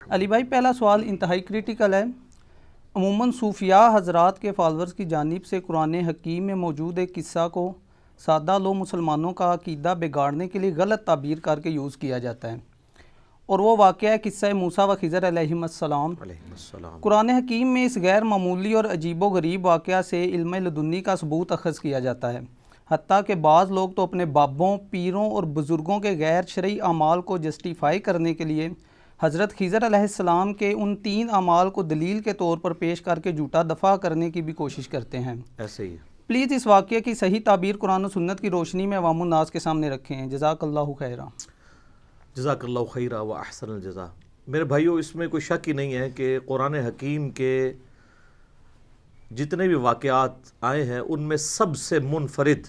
علی بھائی پہلا سوال انتہائی کریٹیکل ہے۔ عموماً صوفیاء حضرات کے فالورز کی جانب سے قرآن حکیم میں موجود ایک قصہ کو سادہ لو مسلمانوں کا عقیدہ بگاڑنے کے لیے غلط تعبیر کر کے یوز کیا جاتا ہے، اور وہ واقعہ ہے قصہ موسیٰ و خضر علیہم السلام۔ قرآن حکیم میں اس غیر معمولی اور عجیب و غریب واقعہ سے علم لدنی کا ثبوت اخذ کیا جاتا ہے، حتیٰ کہ بعض لوگ تو اپنے بابوں، پیروں اور بزرگوں کے غیر شرعی اعمال کو جسٹیفائی کرنے کے لیے حضرت خضر علیہ السلام کے ان 3 اعمال کو دلیل کے طور پر پیش کر کے جھوٹا دفاع کرنے کی بھی کوشش کرتے ہیں۔ ایسے ہی پلیز اس واقعے کی صحیح تعبیر قرآن و سنت کی روشنی میں عوام الناس کے سامنے رکھیں، جزاک اللہ خیرہ۔ جزاک اللہ خیرہ و احسن الجزا۔ میرے بھائیوں، اس میں کوئی شک ہی نہیں ہے کہ قرآن حکیم کے جتنے بھی واقعات آئے ہیں ان میں سب سے منفرد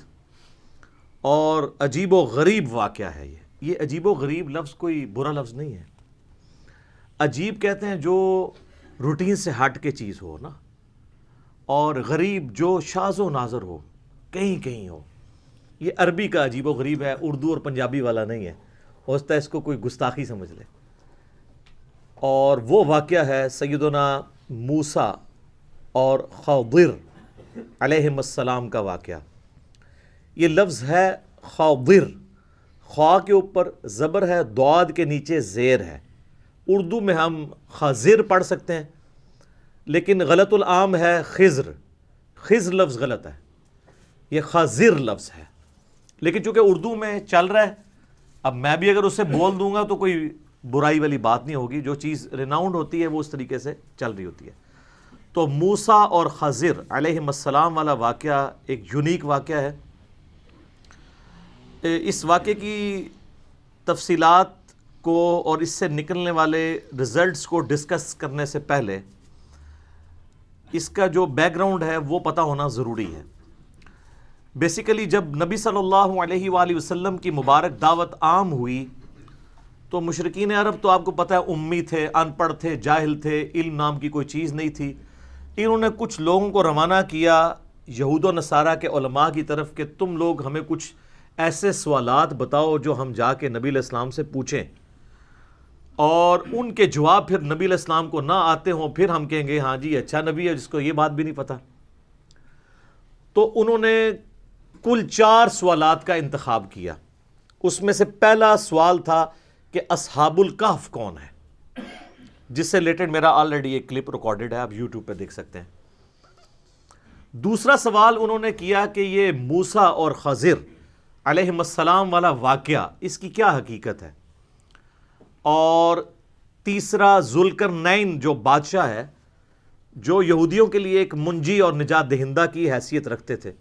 اور عجیب و غریب واقعہ ہے یہ عجیب و غریب لفظ کوئی برا لفظ نہیں ہے۔ عجیب کہتے ہیں جو روٹین سے ہٹ کے چیز ہو نا، اور غریب جو شاذ و نادر ہو، کہیں کہیں ہو۔ یہ عربی کا عجیب و غریب ہے، اردو اور پنجابی والا نہیں ہے، ہو سکتا ہے اس کو کوئی گستاخی سمجھ لے۔ اور وہ واقعہ ہے سیدنا موسیٰ اور خضر علیہم السلام کا واقعہ۔ یہ لفظ ہے خضر، خواہ کے اوپر زبر ہے، ضاد کے نیچے زیر ہے۔ اردو میں ہم خضر پڑھ سکتے ہیں، لیکن غلط العام ہے خضر۔ خضر لفظ غلط ہے، یہ خضر لفظ ہے، لیکن چونکہ اردو میں چل رہا ہے، اب میں بھی اگر اسے بول دوں گا تو کوئی برائی والی بات نہیں ہوگی۔ جو چیز ریناؤنڈ ہوتی ہے وہ اس طریقے سے چل رہی ہوتی ہے۔ تو موسیٰ اور خضر علیہم السلام والا واقعہ ایک یونیک واقعہ ہے۔ اس واقعے کی تفصیلات کو اور اس سے نکلنے والے ریزلٹس کو ڈسکس کرنے سے پہلے اس کا جو بیک گراؤنڈ ہے وہ پتہ ہونا ضروری ہے۔ بیسیکلی جب نبی صلی اللہ علیہ وآلہ وسلم کی مبارک دعوت عام ہوئی تو مشرکین عرب تو آپ کو پتہ ہے امی تھے، ان پڑھ تھے، جاہل تھے، علم نام کی کوئی چیز نہیں تھی۔ انہوں نے کچھ لوگوں کو روانہ کیا یہود و نصارہ کے علماء کی طرف کہ تم لوگ ہمیں کچھ ایسے سوالات بتاؤ جو ہم جا کے نبی علیہ السلام سے پوچھیں، اور ان کے جواب پھر نبی علیہ السلام کو نہ آتے ہوں، پھر ہم کہیں گے ہاں جی اچھا نبی ہے جس کو یہ بات بھی نہیں پتہ۔ تو انہوں نے کل 4 سوالات کا انتخاب کیا۔ اس میں سے پہلا سوال تھا کہ اصحاب الکہف کون ہے، جس سے ریلیٹڈ میرا آلریڈی ایک کلپ ریکارڈڈ ہے، آپ یوٹیوب پہ دیکھ سکتے ہیں۔ دوسرا سوال انہوں نے کیا کہ یہ موسیٰ اور خضر علیہم السلام والا واقعہ اس کی کیا حقیقت ہے۔ اور تیسرا ذوالقرنین جو بادشاہ ہے، جو یہودیوں کے لیے ایک منجی اور نجات دہندہ کی حیثیت رکھتے تھے،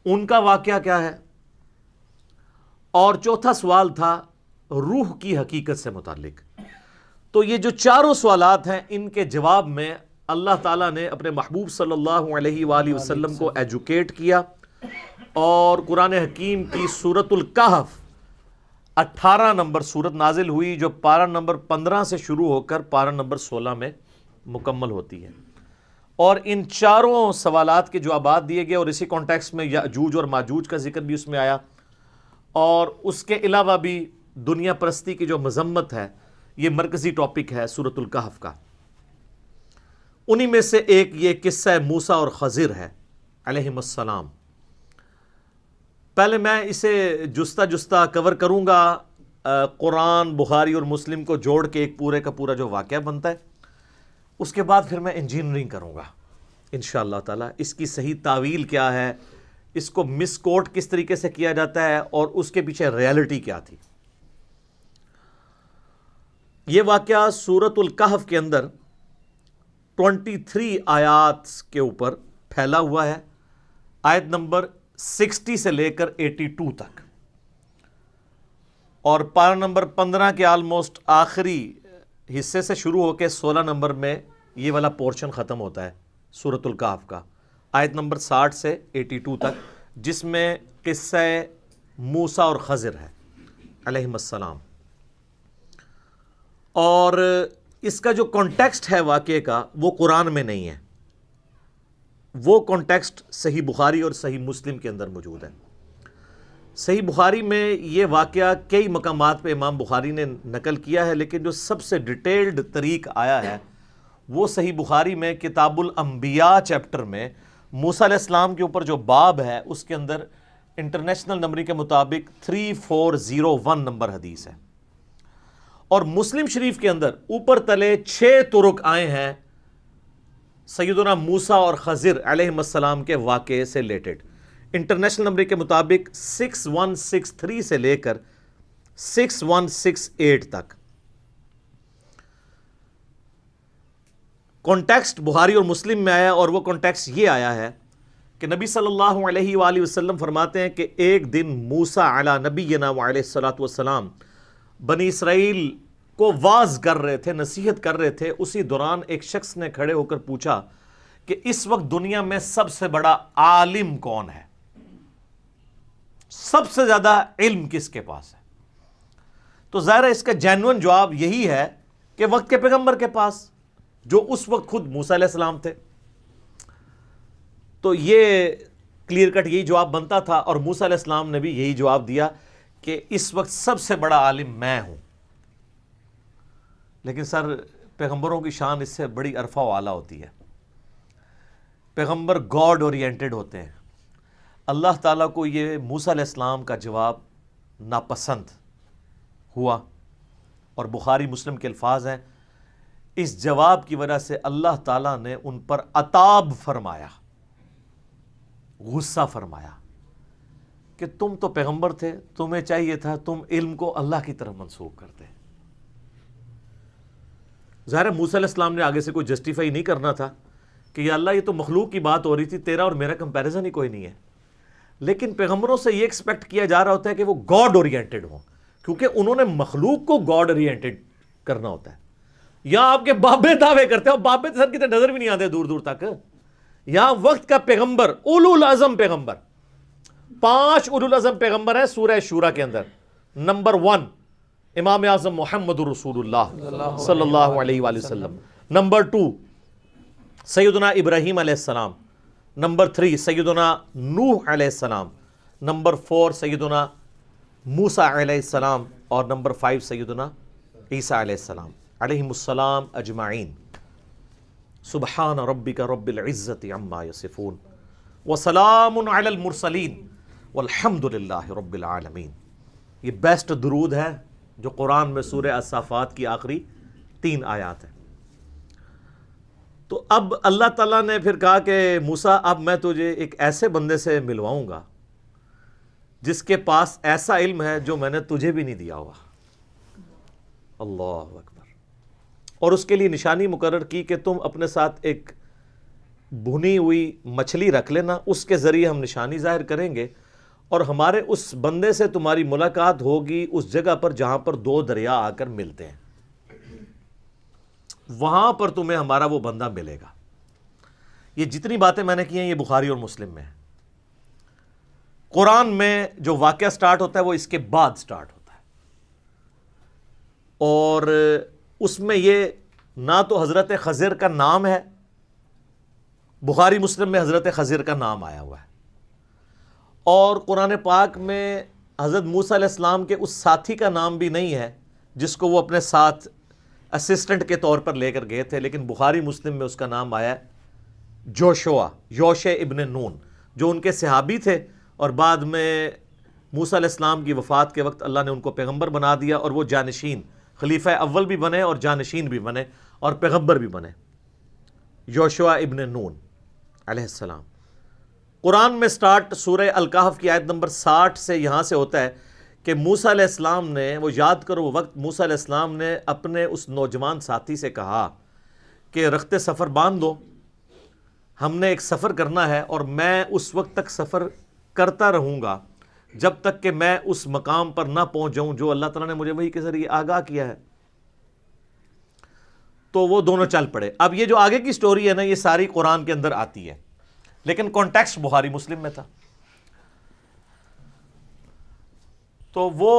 ان کا واقعہ کیا ہے۔ اور چوتھا سوال تھا روح کی حقیقت سے متعلق۔ تو یہ جو 4 سوالات ہیں ان کے جواب میں اللہ تعالیٰ نے اپنے محبوب صلی اللہ علیہ وآلہ وسلم کو ایجوکیٹ کیا، اور قرآن حکیم کی سورۃ الکہف 18 نمبر سورت نازل ہوئی، جو پارہ نمبر 15 سے شروع ہو کر پارہ نمبر 16 میں مکمل ہوتی ہے۔ اور ان 4 سوالات کے جوابات دیے گئے، اور اسی کانٹیکسٹ میں یاجوج اور ماجوج کا ذکر بھی اس میں آیا، اور اس کے علاوہ بھی دنیا پرستی کی جو مذمت ہے، یہ مرکزی ٹاپک ہے سورۃ الکہف کا۔ انہی میں سے ایک یہ قصہ موسیٰ اور خضر ہے علیہم السلام۔ پہلے میں اسے جستہ کور کروں گا، قرآن، بخاری اور مسلم کو جوڑ کے ایک پورے کا پورا جو واقعہ بنتا ہے۔ اس کے بعد پھر میں انجینئرنگ کروں گا انشاءاللہ تعالی، اس کی صحیح تعویل کیا ہے، اس کو مس کوٹ کس طریقے سے کیا جاتا ہے، اور اس کے پیچھے ریالٹی کیا تھی۔ یہ واقعہ سورۃ الکہف کے اندر 23 آیات کے اوپر پھیلا ہوا ہے، آیت نمبر 60 سے لے کر 82 تک، اور پارہ نمبر 15 کے آلموسٹ آخری حصے سے شروع ہو کے 16 نمبر میں یہ والا پورشن ختم ہوتا ہے سورۃ الکہف کا، آیت نمبر 60 سے 82 تک، جس میں قصہ موسیٰ اور خضر ہے علیہم السلام۔ اور اس کا جو کانٹیکسٹ ہے واقعے کا وہ قرآن میں نہیں ہے، وہ کانٹیکسٹ صحیح بخاری اور صحیح مسلم کے اندر موجود ہے۔ صحیح بخاری میں یہ واقعہ کئی مقامات پہ امام بخاری نے نقل کیا ہے، لیکن جو سب سے ڈیٹیلڈ طریق آیا ہے وہ صحیح بخاری میں کتاب الانبیاء چیپٹر میں موسیٰ علیہ السلام کے اوپر جو باب ہے اس کے اندر انٹرنیشنل نمبر کے مطابق 3401 نمبر حدیث ہے، اور مسلم شریف کے اندر اوپر تلے 6 طرق آئے ہیں سیدنا موسیٰ اور خضر علیہ السلام کے واقعے سے ریلیٹڈ۔ انٹرنیشنل نمبر کے مطابق 6163 سے لے کر 6168 تک۔ کانٹیکسٹ بخاری اور مسلم میں آیا، اور وہ کانٹیکسٹ یہ آیا ہے کہ نبی صلی اللہ علیہ وآلہ وسلم فرماتے ہیں کہ ایک دن موسیٰ علی نبینا وعلیہ الصلوۃ والسلام بنی اسرائیل کو واعظ کر رہے تھے، نصیحت کر رہے تھے۔ اسی دوران ایک شخص نے کھڑے ہو کر پوچھا کہ اس وقت دنیا میں سب سے بڑا عالم کون ہے، سب سے زیادہ علم کس کے پاس ہے؟ تو ظاہر ہے اس کا جینوئن جواب یہی ہے کہ وقت کے پیغمبر کے پاس، جو اس وقت خود موسیٰ علیہ السلام تھے۔ تو یہ کلیئر کٹ یہی جواب بنتا تھا، اور موسیٰ علیہ السلام نے بھی یہی جواب دیا کہ اس وقت سب سے بڑا عالم میں ہوں۔ لیکن سر، پیغمبروں کی شان اس سے بڑی عرفہ و اعلیٰ ہوتی ہے۔ پیغمبر گاڈ اورینٹڈ ہوتے ہیں۔ اللہ تعالیٰ کو یہ موسیٰ علیہ السلام کا جواب ناپسند ہوا، اور بخاری مسلم کے الفاظ ہیں، اس جواب کی وجہ سے اللہ تعالیٰ نے ان پر عتاب فرمایا، غصہ فرمایا کہ تم تو پیغمبر تھے، تمہیں چاہیے تھا تم علم کو اللہ کی طرف منسوخ کرتے۔ ظاہر ہے موسیٰ علیہ السلام نے آگے سے کوئی جسٹیفائی نہیں کرنا تھا کہ یا اللہ یہ تو مخلوق کی بات ہو رہی تھی، تیرا اور میرا کمپیریزن ہی کوئی نہیں ہے۔ لیکن پیغمبروں سے یہ ایکسپیکٹ کیا جا رہا ہوتا ہے کہ وہ گاڈ اورینٹڈ ہوں، کیونکہ انہوں نے مخلوق کو گاڈ اورینٹڈ کرنا ہوتا ہے۔ یہاں آپ کے بابے دعوے کرتے ہیں، اور بابے سر کی تو نظر بھی نہیں آتے دور دور تک۔ یہاں وقت کا پیغمبر، اولو العزم پیغمبر، 5 اولو العزم پیغمبر ہیں سورہ شورى کے اندر۔ نمبر 1 امام اعظم محمد رسول اللہ صلی اللہ علیہ وآلہ وسلم۔ نمبر 2 سیدنا ابراہیم علیہ السلام۔ نمبر 3 سیدنا نوح علیہ السلام۔ نمبر 4 سیدنا موسیٰ علیہ السلام، اور نمبر 5 سیدنا عیسیٰ علیہ السلام علیہم السلام اجمعین۔ سبحان ربک رب العزت عما یصفون وسلام علی المرسلین والحمد للہ رب العالمین۔ یہ بیسٹ درود ہے جو قرآن میں سورہ الصافات کی آخری 3 آیات ہیں۔ تو اب اللہ تعالیٰ نے پھر کہا کہ موسیٰ، اب میں تجھے ایک ایسے بندے سے ملواؤں گا جس کے پاس ایسا علم ہے جو میں نے تجھے بھی نہیں دیا ہوا۔ اللہ اکبر۔ اور اس کے لیے نشانی مقرر کی کہ تم اپنے ساتھ ایک بھنی ہوئی مچھلی رکھ لینا، اس کے ذریعے ہم نشانی ظاہر کریں گے، اور ہمارے اس بندے سے تمہاری ملاقات ہوگی اس جگہ پر جہاں پر 2 دریا آ کر ملتے ہیں، وہاں پر تمہیں ہمارا وہ بندہ ملے گا۔ یہ جتنی باتیں میں نے کی ہیں یہ بخاری اور مسلم میں ہیں۔ قرآن میں جو واقعہ سٹارٹ ہوتا ہے وہ اس کے بعد سٹارٹ ہوتا ہے، اور اس میں یہ نہ تو حضرت خضر کا نام ہے، بخاری مسلم میں حضرت خضر کا نام آیا ہوا ہے، اور قرآن پاک میں حضرت موسیٰ علیہ السلام کے اس ساتھی کا نام بھی نہیں ہے جس کو وہ اپنے ساتھ اسسٹنٹ کے طور پر لے کر گئے تھے، لیکن بخاری مسلم میں اس کا نام آیا ہے جوشوا، یوشع ابن نون، جو ان کے صحابی تھے، اور بعد میں موسیٰ علیہ السلام کی وفات کے وقت اللہ نے ان کو پیغمبر بنا دیا، اور وہ جانشین، خلیفہ اول بھی بنے اور جانشین بھی بنے اور پیغمبر بھی بنے، یوشع ابن نون علیہ السلام۔ قرآن میں سٹارٹ سورہ الکہف کی آیت نمبر 60 سے یہاں سے ہوتا ہے کہ موسیٰ علیہ السلام نے، وہ یاد کرو وہ وقت موسیٰ علیہ السلام نے اپنے اس نوجوان ساتھی سے کہا کہ رخت سفر باندھ دو، ہم نے ایک سفر کرنا ہے، اور میں اس وقت تک سفر کرتا رہوں گا جب تک کہ میں اس مقام پر نہ پہنچ جاؤں جو اللہ تعالیٰ نے مجھے وحی کے ذریعے آگاہ کیا ہے۔ تو وہ دونوں چل پڑے۔ اب یہ جو آگے کی سٹوری ہے نا، یہ ساری قرآن کے اندر آتی ہے، لیکن کانٹیکسٹ بخاری مسلم میں تھا۔ تو وہ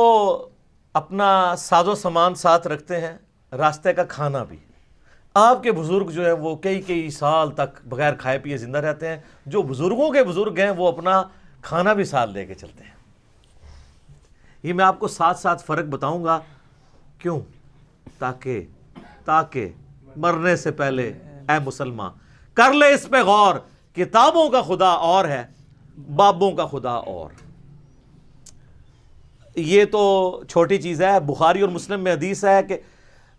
اپنا ساز و سامان ساتھ رکھتے ہیں، راستے کا کھانا بھی۔ آپ کے بزرگ جو ہیں وہ کئی سال تک بغیر کھائے پیے زندہ رہتے ہیں، جو بزرگوں کے بزرگ ہیں وہ اپنا کھانا بھی ساتھ لے کے چلتے ہیں۔ یہ میں آپ کو ساتھ ساتھ فرق بتاؤں گا. کیوں؟ تاکہ مرنے سے پہلے اے مسلمان کر لے اس پہ غور. کتابوں کا خدا اور ہے، بابوں کا خدا اور. یہ تو چھوٹی چیز ہے. بخاری اور مسلم میں حدیث ہے کہ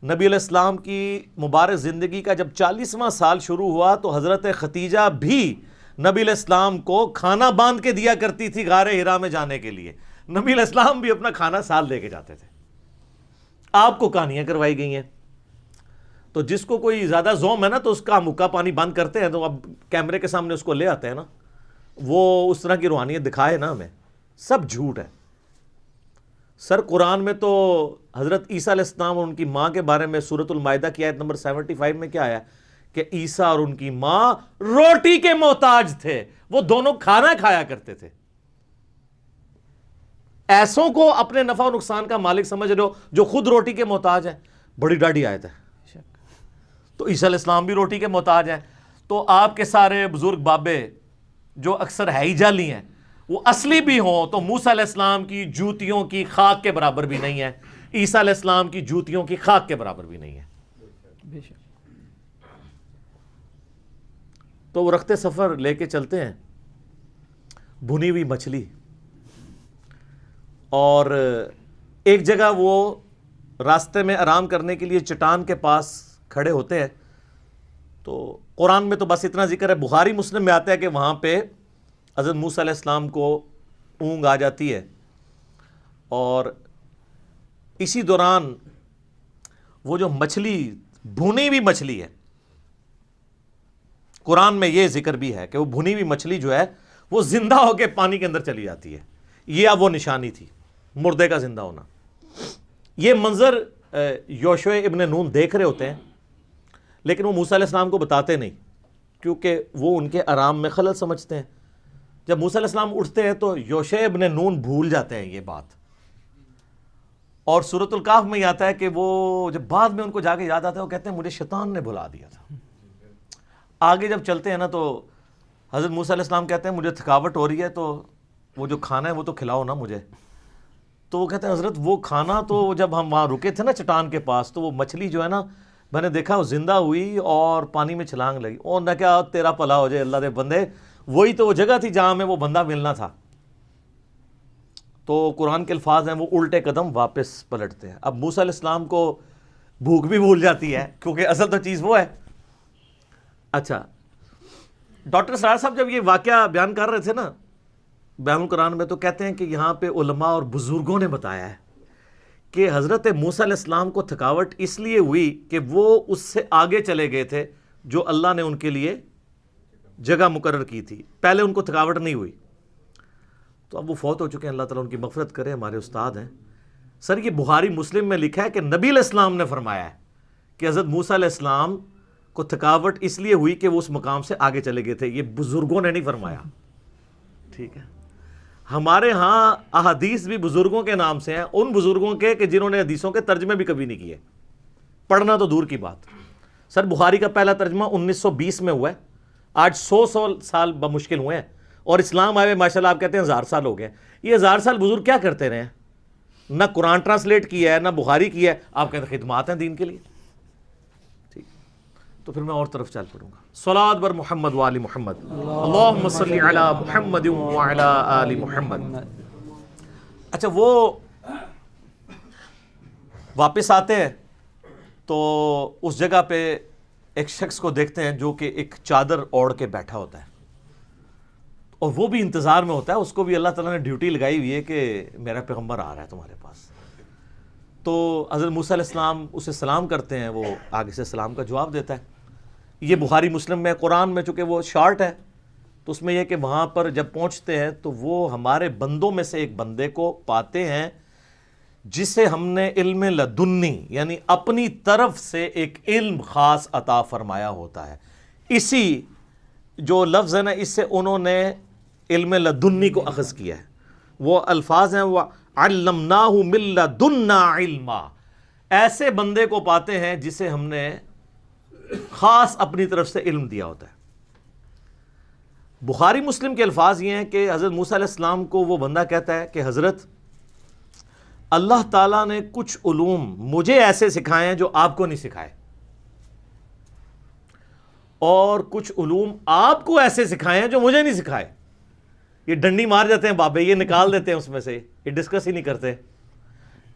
نبی علیہ السلام کی مبارک زندگی کا جب 40واں سال شروع ہوا تو حضرت ختیجہ بھی نبی علیہ السلام کو کھانا باندھ کے دیا کرتی تھی غار حرا میں جانے کے لیے. نبی علیہ السلام بھی اپنا کھانا ساتھ لے کے جاتے تھے. آپ کو کہانیاں کروائی گئی ہیں. تو جس کو کوئی زیادہ زوم ہے نا تو اس کا مکہ پانی بند کرتے ہیں تو اب کیمرے کے سامنے اس کو لے آتے ہیں نا. وہ اس طرح کی روحانیت دکھائے نا ہمیں. سب جھوٹ ہے. سر قرآن میں تو حضرت عیسیٰ علیہ السلام اور ان کی ماں کے بارے میں سورۃ المائدہ کی آیت نمبر 75 میں کیا آیا کہ عیسیٰ اور ان کی ماں روٹی کے محتاج تھے. وہ دونوں کھانا کھایا کرتے تھے. ایسوں کو اپنے نفع و نقصان کا مالک سمجھ رہے ہو جو خود روٹی کے محتاج ہیں. بڑی ڈاڈی آیت ہے. تو عیسیٰ علیہ السلام بھی روٹی کے محتاج ہیں. تو آپ کے سارے بزرگ بابے جو اکثر ہے ہی جعلی ہیں وہ اصلی بھی ہوں تو موسیٰ علیہ السلام کی جوتیوں کی خاک کے برابر بھی نہیں ہے. عیسیٰ علیہ السلام کی جوتیوں کی خاک کے برابر بھی نہیں ہے. تو وہ رخت سفر لے کے چلتے ہیں بھنی ہوئی مچھلی, اور ایک جگہ وہ راستے میں آرام کرنے کے لیے چٹان کے پاس کھڑے ہوتے ہیں. تو قرآن میں تو بس اتنا ذکر ہے. بخاری مسلم میں آتا ہے کہ وہاں پہ حضرت موسیٰ علیہ السلام کو اونگ آ جاتی ہے, اور اسی دوران وہ جو مچھلی بھنی ہوئی مچھلی ہے, قرآن میں یہ ذکر بھی ہے کہ وہ بھنی ہوئی مچھلی جو ہے وہ زندہ ہو کے پانی کے اندر چلی جاتی ہے. یہ اب وہ نشانی تھی مردے کا زندہ ہونا. یہ منظر یوشع ابن نون دیکھ رہے ہوتے ہیں لیکن وہ موسیٰ علیہ السلام کو بتاتے نہیں کیونکہ وہ ان کے آرام میں خلل سمجھتے ہیں. جب موسیٰ علیہ السلام اٹھتے ہیں تو یوشع ابن نون بھول جاتے ہیں یہ بات, اور سورۃ الکہف میں یہ آتا ہے کہ وہ جب بعد میں ان کو جا کے یاد آتا ہے وہ کہتے ہیں مجھے شیطان نے بھلا دیا تھا. آگے جب چلتے ہیں نا تو حضرت موسیٰ علیہ السلام کہتے ہیں مجھے تھکاوٹ ہو رہی ہے تو وہ جو کھانا ہے وہ تو کھلاؤ نا مجھے. تو وہ کہتے ہیں حضرت وہ کھانا تو جب ہم وہاں رکے تھے نا چٹان کے پاس تو وہ مچھلی جو ہے نا میں نے دیکھا وہ زندہ ہوئی اور پانی میں چھلانگ لگی. اور نہ کیا تیرا پلا ہو جائے اللہ دے بندے, وہی تو وہ جگہ تھی جہاں میں وہ بندہ ملنا تھا. تو قرآن کے الفاظ ہیں وہ الٹے قدم واپس پلٹتے ہیں. اب موسیٰ علیہ السلام کو بھوک بھی بھول جاتی ہے کیونکہ اصل تو چیز وہ ہے. اچھا, ڈاکٹر سرار صاحب جب یہ واقعہ بیان کر رہے تھے نا بیان القرآن میں تو کہتے ہیں کہ یہاں پہ علماء اور بزرگوں نے بتایا ہے کہ حضرت موسیٰ علیہ السلام کو تھکاوٹ اس لیے ہوئی کہ وہ اس سے آگے چلے گئے تھے جو اللہ نے ان کے لیے جگہ مقرر کی تھی. پہلے ان کو تھکاوٹ نہیں ہوئی. تو اب وہ فوت ہو چکے ہیں, اللہ تعالیٰ ان کی مغفرت کرے, ہمارے استاد ہیں. سر یہ بخاری مسلم میں لکھا ہے کہ نبی علیہ السلام نے فرمایا ہے کہ حضرت موسیٰ علیہ السلام کو تھکاوٹ اس لیے ہوئی کہ وہ اس مقام سے آگے چلے گئے تھے. یہ بزرگوں نے نہیں فرمایا. ٹھیک ہے, ہمارے ہاں احادیث بھی بزرگوں کے نام سے ہیں, ان بزرگوں کے کہ جنہوں نے حدیثوں کے ترجمے بھی کبھی نہیں کیے, پڑھنا تو دور کی بات. سر بخاری کا پہلا ترجمہ 1920 میں ہوا ہے. آج 100 سال بمشکل ہوئے ہیں, اور اسلام آئے ماشاءاللہ آپ کہتے ہیں 1000 سال ہو گئے. یہ 1000 سال بزرگ کیا کرتے رہے ہیں؟ نہ قرآن ٹرانسلیٹ کیا ہے نہ بخاری کیا ہے. آپ کہتے ہیں خدمات ہیں دین کے لیے. ٹھیک, تو پھر میں اور طرف چل پڑوں گا. صلوات بر محمد و آل محمد, اللہم صلی علی محمد و علی آل محمد. اچھا, وہ واپس آتے ہیں تو اس جگہ پہ ایک شخص کو دیکھتے ہیں جو کہ ایک چادر اوڑھ کے بیٹھا ہوتا ہے, اور وہ بھی انتظار میں ہوتا ہے. اس کو بھی اللہ تعالیٰ نے ڈیوٹی لگائی ہوئی ہے کہ میرا پیغمبر آ رہا ہے تمہارے پاس. تو حضرت موسیٰ علیہ السلام اسے سلام کرتے ہیں, وہ آگے سے سلام کا جواب دیتا ہے. یہ بخاری مسلم میں, قرآن میں چونکہ وہ شارٹ ہے تو اس میں یہ کہ وہاں پر جب پہنچتے ہیں تو وہ ہمارے بندوں میں سے ایک بندے کو پاتے ہیں جسے ہم نے علم لدنی یعنی اپنی طرف سے ایک علم خاص عطا فرمایا ہوتا ہے. اسی جو لفظ ہے نا اس سے انہوں نے علم لدنی کو اخذ کیا ہے. وہ الفاظ ہیں وَعَلَّمْنَاهُ مِن لَّدُنَّا عِلْمًا. ایسے بندے کو پاتے ہیں جسے ہم نے خاص اپنی طرف سے علم دیا ہوتا ہے. بخاری مسلم کے الفاظ یہ ہیں کہ حضرت موسیٰ علیہ السلام کو وہ بندہ کہتا ہے کہ حضرت اللہ تعالیٰ نے کچھ علوم مجھے ایسے سکھائے ہیں جو آپ کو نہیں سکھائے، اور کچھ علوم آپ کو ایسے سکھائے ہیں جو مجھے نہیں سکھائے۔ یہ ڈنڈی مار جاتے ہیں بابے، یہ نکال دیتے ہیں اس میں سے، یہ ڈسکس ہی نہیں کرتے،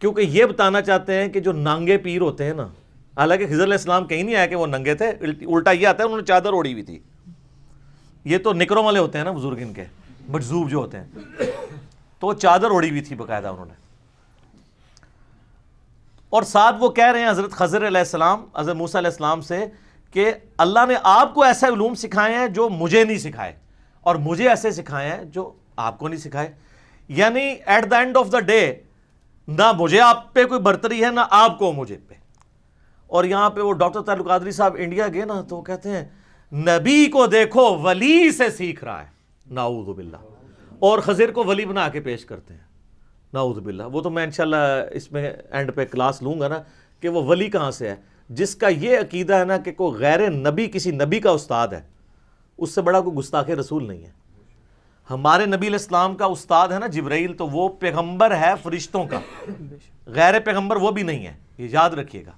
کیونکہ یہ بتانا چاہتے ہیں کہ جو ننگے پیر ہوتے ہیں نا، حالانکہ خضر علیہ السلام کہیں نہیں آیا کہ وہ ننگے تھے، الٹا یہ آتا ہے انہوں نے چادر اوڑی ہوئی تھی۔ یہ تو نکروں والے ہوتے ہیں نا بزرگ، ان کے مجذوب جو ہوتے ہیں، تو چادر اوڑی ہوئی تھی باقاعدہ انہوں نے۔ اور ساتھ وہ کہہ رہے ہیں حضرت خضر علیہ السلام حضرت موسیٰ علیہ السلام سے کہ اللہ نے آپ کو ایسے علوم سکھائے ہیں جو مجھے نہیں سکھائے، اور مجھے ایسے سکھائے ہیں جو آپ کو نہیں سکھائے۔ یعنی at the end of the day نہ مجھے آپ پہ کوئی برتری ہے نہ آپ کو مجھے پہ۔ اور یہاں پہ وہ ڈاکٹر تعلق قادری صاحب انڈیا گئے نا، تو کہتے ہیں نبی کو دیکھو ولی سے سیکھ رہا ہے، نعوذ باللہ، اور خضر کو ولی بنا کے پیش کرتے ہیں، نعوذ باللہ۔ وہ تو میں انشاءاللہ اس میں اینڈ پہ کلاس لوں گا نا کہ وہ ولی کہاں سے ہے، جس کا یہ عقیدہ ہے نا کہ کوئی غیر نبی کسی نبی کا استاد ہے، اس سے بڑا کوئی گستاخ رسول نہیں ہے۔ ہمارے نبی علیہ السلام کا استاد ہے نا جبرائیل، تو وہ پیغمبر ہے فرشتوں کا، غیر پیغمبر وہ بھی نہیں ہے، یہ یاد رکھیے گا۔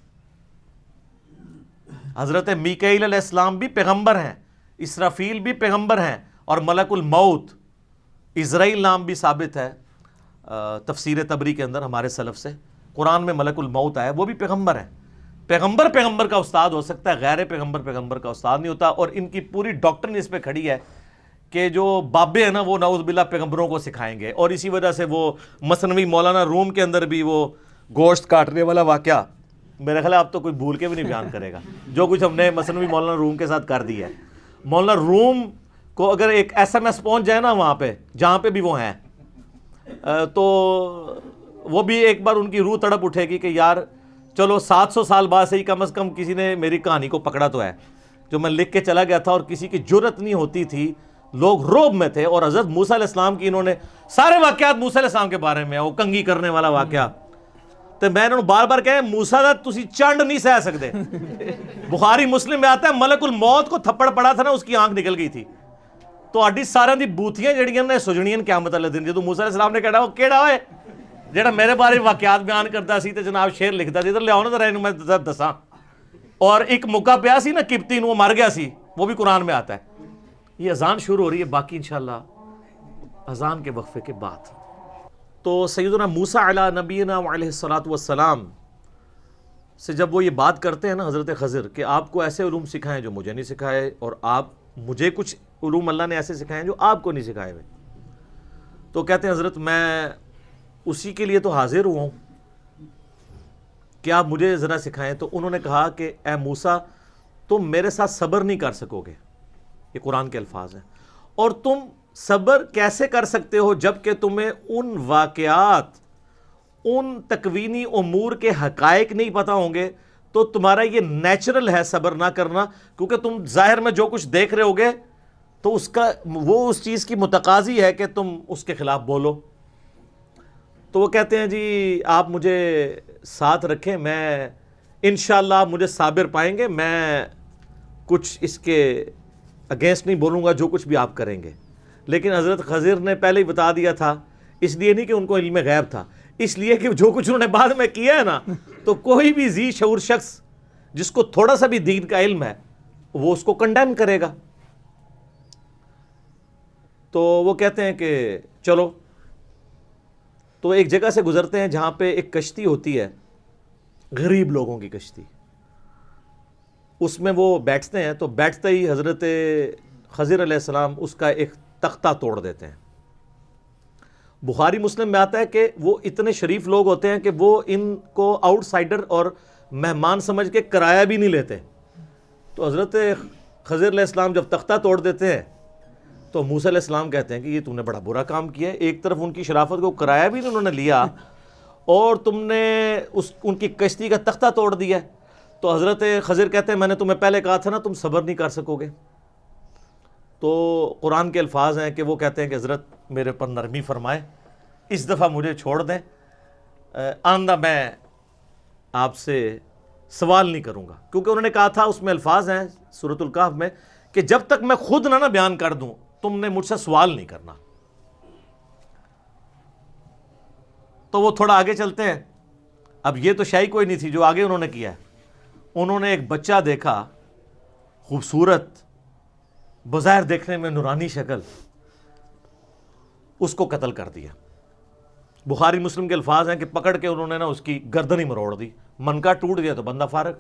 حضرت میکائیل علیہ السلام بھی پیغمبر ہیں، اسرافیل بھی پیغمبر ہیں، اور ملک الموت اسرائیل نام بھی ثابت ہے تفسیر تبری کے اندر ہمارے سلف سے، قرآن میں ملک الموت آیا، وہ بھی پیغمبر ہیں۔ پیغمبر کا استاد ہو سکتا ہے، غیر پیغمبر کا استاد نہیں ہوتا۔ اور ان کی پوری ڈاکٹرن اس پہ کھڑی ہے کہ جو بابے ہیں نا وہ نعوذ باللہ پیغمبروں کو سکھائیں گے، اور اسی وجہ سے وہ مثنوی مولانا روم کے اندر بھی وہ گوشت کاٹنے والا واقعہ، میرے خیال اب تو کوئی بھول کے بھی نہیں بیان کرے گا جو کچھ ہم نے مثنوی مولانا روم کے ساتھ کر دیا ہے۔ مولانا روم کو اگر ایک SMS پہنچ جائے نا وہاں پہ جہاں پہ بھی وہ ہیں، تو وہ بھی ایک بار ان کی روح تڑپ اٹھے گی کہ یار چلو 700 سال بعد سے ہی کم از کم کسی نے میری کہانی کو پکڑا تو ہے، جو میں لکھ کے چلا گیا تھا اور کسی کی جرت نہیں ہوتی تھی، لوگ روب میں تھے۔ اور حضرت موسیٰ علیہ السلام کی انہوں نے سارے واقعات موسیٰ علیہ السلام کے بارے میں، وہ کنگھی کرنے والا واقعہ، تو میں انہوں نے بار بار کہا موسیٰ دا تسی چنڈ نہیں سہ سکتے۔ بخاری مسلم میں آتا ہے ملک الموت کو تھپڑ پڑا تھا نا، اس کی آنکھ نکل گئی تھی۔ تو آڈی سارے دی بوتیاں جڑیاں نے سجنیاں قیامت والے دن، جدوں موسیٰ علیہ السلام نے کہا وہ کیڑا ہوئے جڑا میرے بارے واقعات بیان کرتا سی تے جناب شعر لکھتا سی، ادھر لے آؤ نا ذرا اینوں میں دساں۔ اور ایک موقع پیا سی نا قبطی نو، وہ مر گیا سی، وہ بھی قرآن میں آتا ہے۔ یہ اذان شروع ہو رہی ہے، باقی انشاءاللہ اذان کے وقفے کے بعد۔ تو سیدنا موسیٰ علی نبینا علیہ الصلاۃ والسلام سے جب وہ یہ بات کرتے ہیں نا حضرت خضر کہ آپ کو ایسے علوم سکھائیں جو مجھے نہیں سکھائے، اور آپ مجھے کچھ علوم اللہ نے ایسے سکھائے ہیں جو آپ کو نہیں سکھائے ہوئے، تو کہتے ہیں حضرت میں اسی کے لیے تو حاضر ہوا ہوں کہ آپ مجھے ذرا سکھائیں۔ تو انہوں نے کہا کہ اے موسیٰ تم میرے ساتھ صبر نہیں کر سکو گے، یہ قرآن کے الفاظ ہیں، اور تم صبر کیسے کر سکتے ہو جب کہ تمہیں ان واقعات، ان تکوینی امور کے حقائق نہیں پتہ ہوں گے، تو تمہارا یہ نیچرل ہے صبر نہ کرنا، کیونکہ تم ظاہر میں جو کچھ دیکھ رہے ہوگے تو اس کا وہ اس چیز کی متقاضی ہے کہ تم اس کے خلاف بولو۔ تو وہ کہتے ہیں جی آپ مجھے ساتھ رکھیں، میں انشاءاللہ آپ مجھے صابر پائیں گے، میں کچھ اس کے اگینسٹ نہیں بولوں گا جو کچھ بھی آپ کریں گے۔ لیکن حضرت خضر نے پہلے ہی بتا دیا تھا، اس لیے نہیں کہ ان کو علم غیب تھا، اس لیے کہ جو کچھ انہوں نے بعد میں کیا ہے نا، تو کوئی بھی ذی شعور شخص جس کو تھوڑا سا بھی دین کا علم ہے وہ اس کو کنڈیم کرے گا۔ تو وہ کہتے ہیں کہ چلو، تو ایک جگہ سے گزرتے ہیں جہاں پہ ایک کشتی ہوتی ہے، غریب لوگوں کی کشتی، اس میں وہ بیٹھتے ہیں، تو بیٹھتے ہی حضرت خضر علیہ السلام اس کا ایک تختہ توڑ دیتے ہیں۔ بخاری مسلم میں آتا ہے کہ وہ اتنے شریف لوگ ہوتے ہیں کہ وہ ان کو آؤٹ سائڈر اور مہمان سمجھ کے کرایہ بھی نہیں لیتے۔ تو حضرت خضر علیہ السلام جب تختہ توڑ دیتے ہیں تو موسیٰ علیہ السلام کہتے ہیں کہ یہ تم نے بڑا برا کام کیا ہے، ایک طرف ان کی شرافت کو کرایہ بھی انہوں نے لیا اور تم نے ان کی کشتی کا تختہ توڑ دیا۔ تو حضرت خضر کہتے ہیں میں نے تمہیں پہلے کہا تھا نا تم صبر نہیں کر سکو گے۔ تو قرآن کے الفاظ ہیں کہ وہ کہتے ہیں کہ حضرت میرے پر نرمی فرمائے، اس دفعہ مجھے چھوڑ دیں، آئندہ میں آپ سے سوال نہیں کروں گا، کیونکہ انہوں نے کہا تھا، اس میں الفاظ ہیں سورۃ الکہف میں کہ جب تک میں خود نہ بیان کر دوں تم نے مجھ سے سوال نہیں کرنا۔ تو وہ تھوڑا آگے چلتے ہیں. اب یہ تو شاہی کوئی نہیں تھی جو آگے انہوں نے کیا ہے. انہوں نے ایک بچہ دیکھا, خوبصورت, بظاہر دیکھنے میں نورانی شکل, اس کو قتل کر دیا. بخاری مسلم کے الفاظ ہیں کہ پکڑ کے انہوں نے نا اس کی گردن ہی مروڑ دی, منکا ٹوٹ گیا تو بندہ فارغ.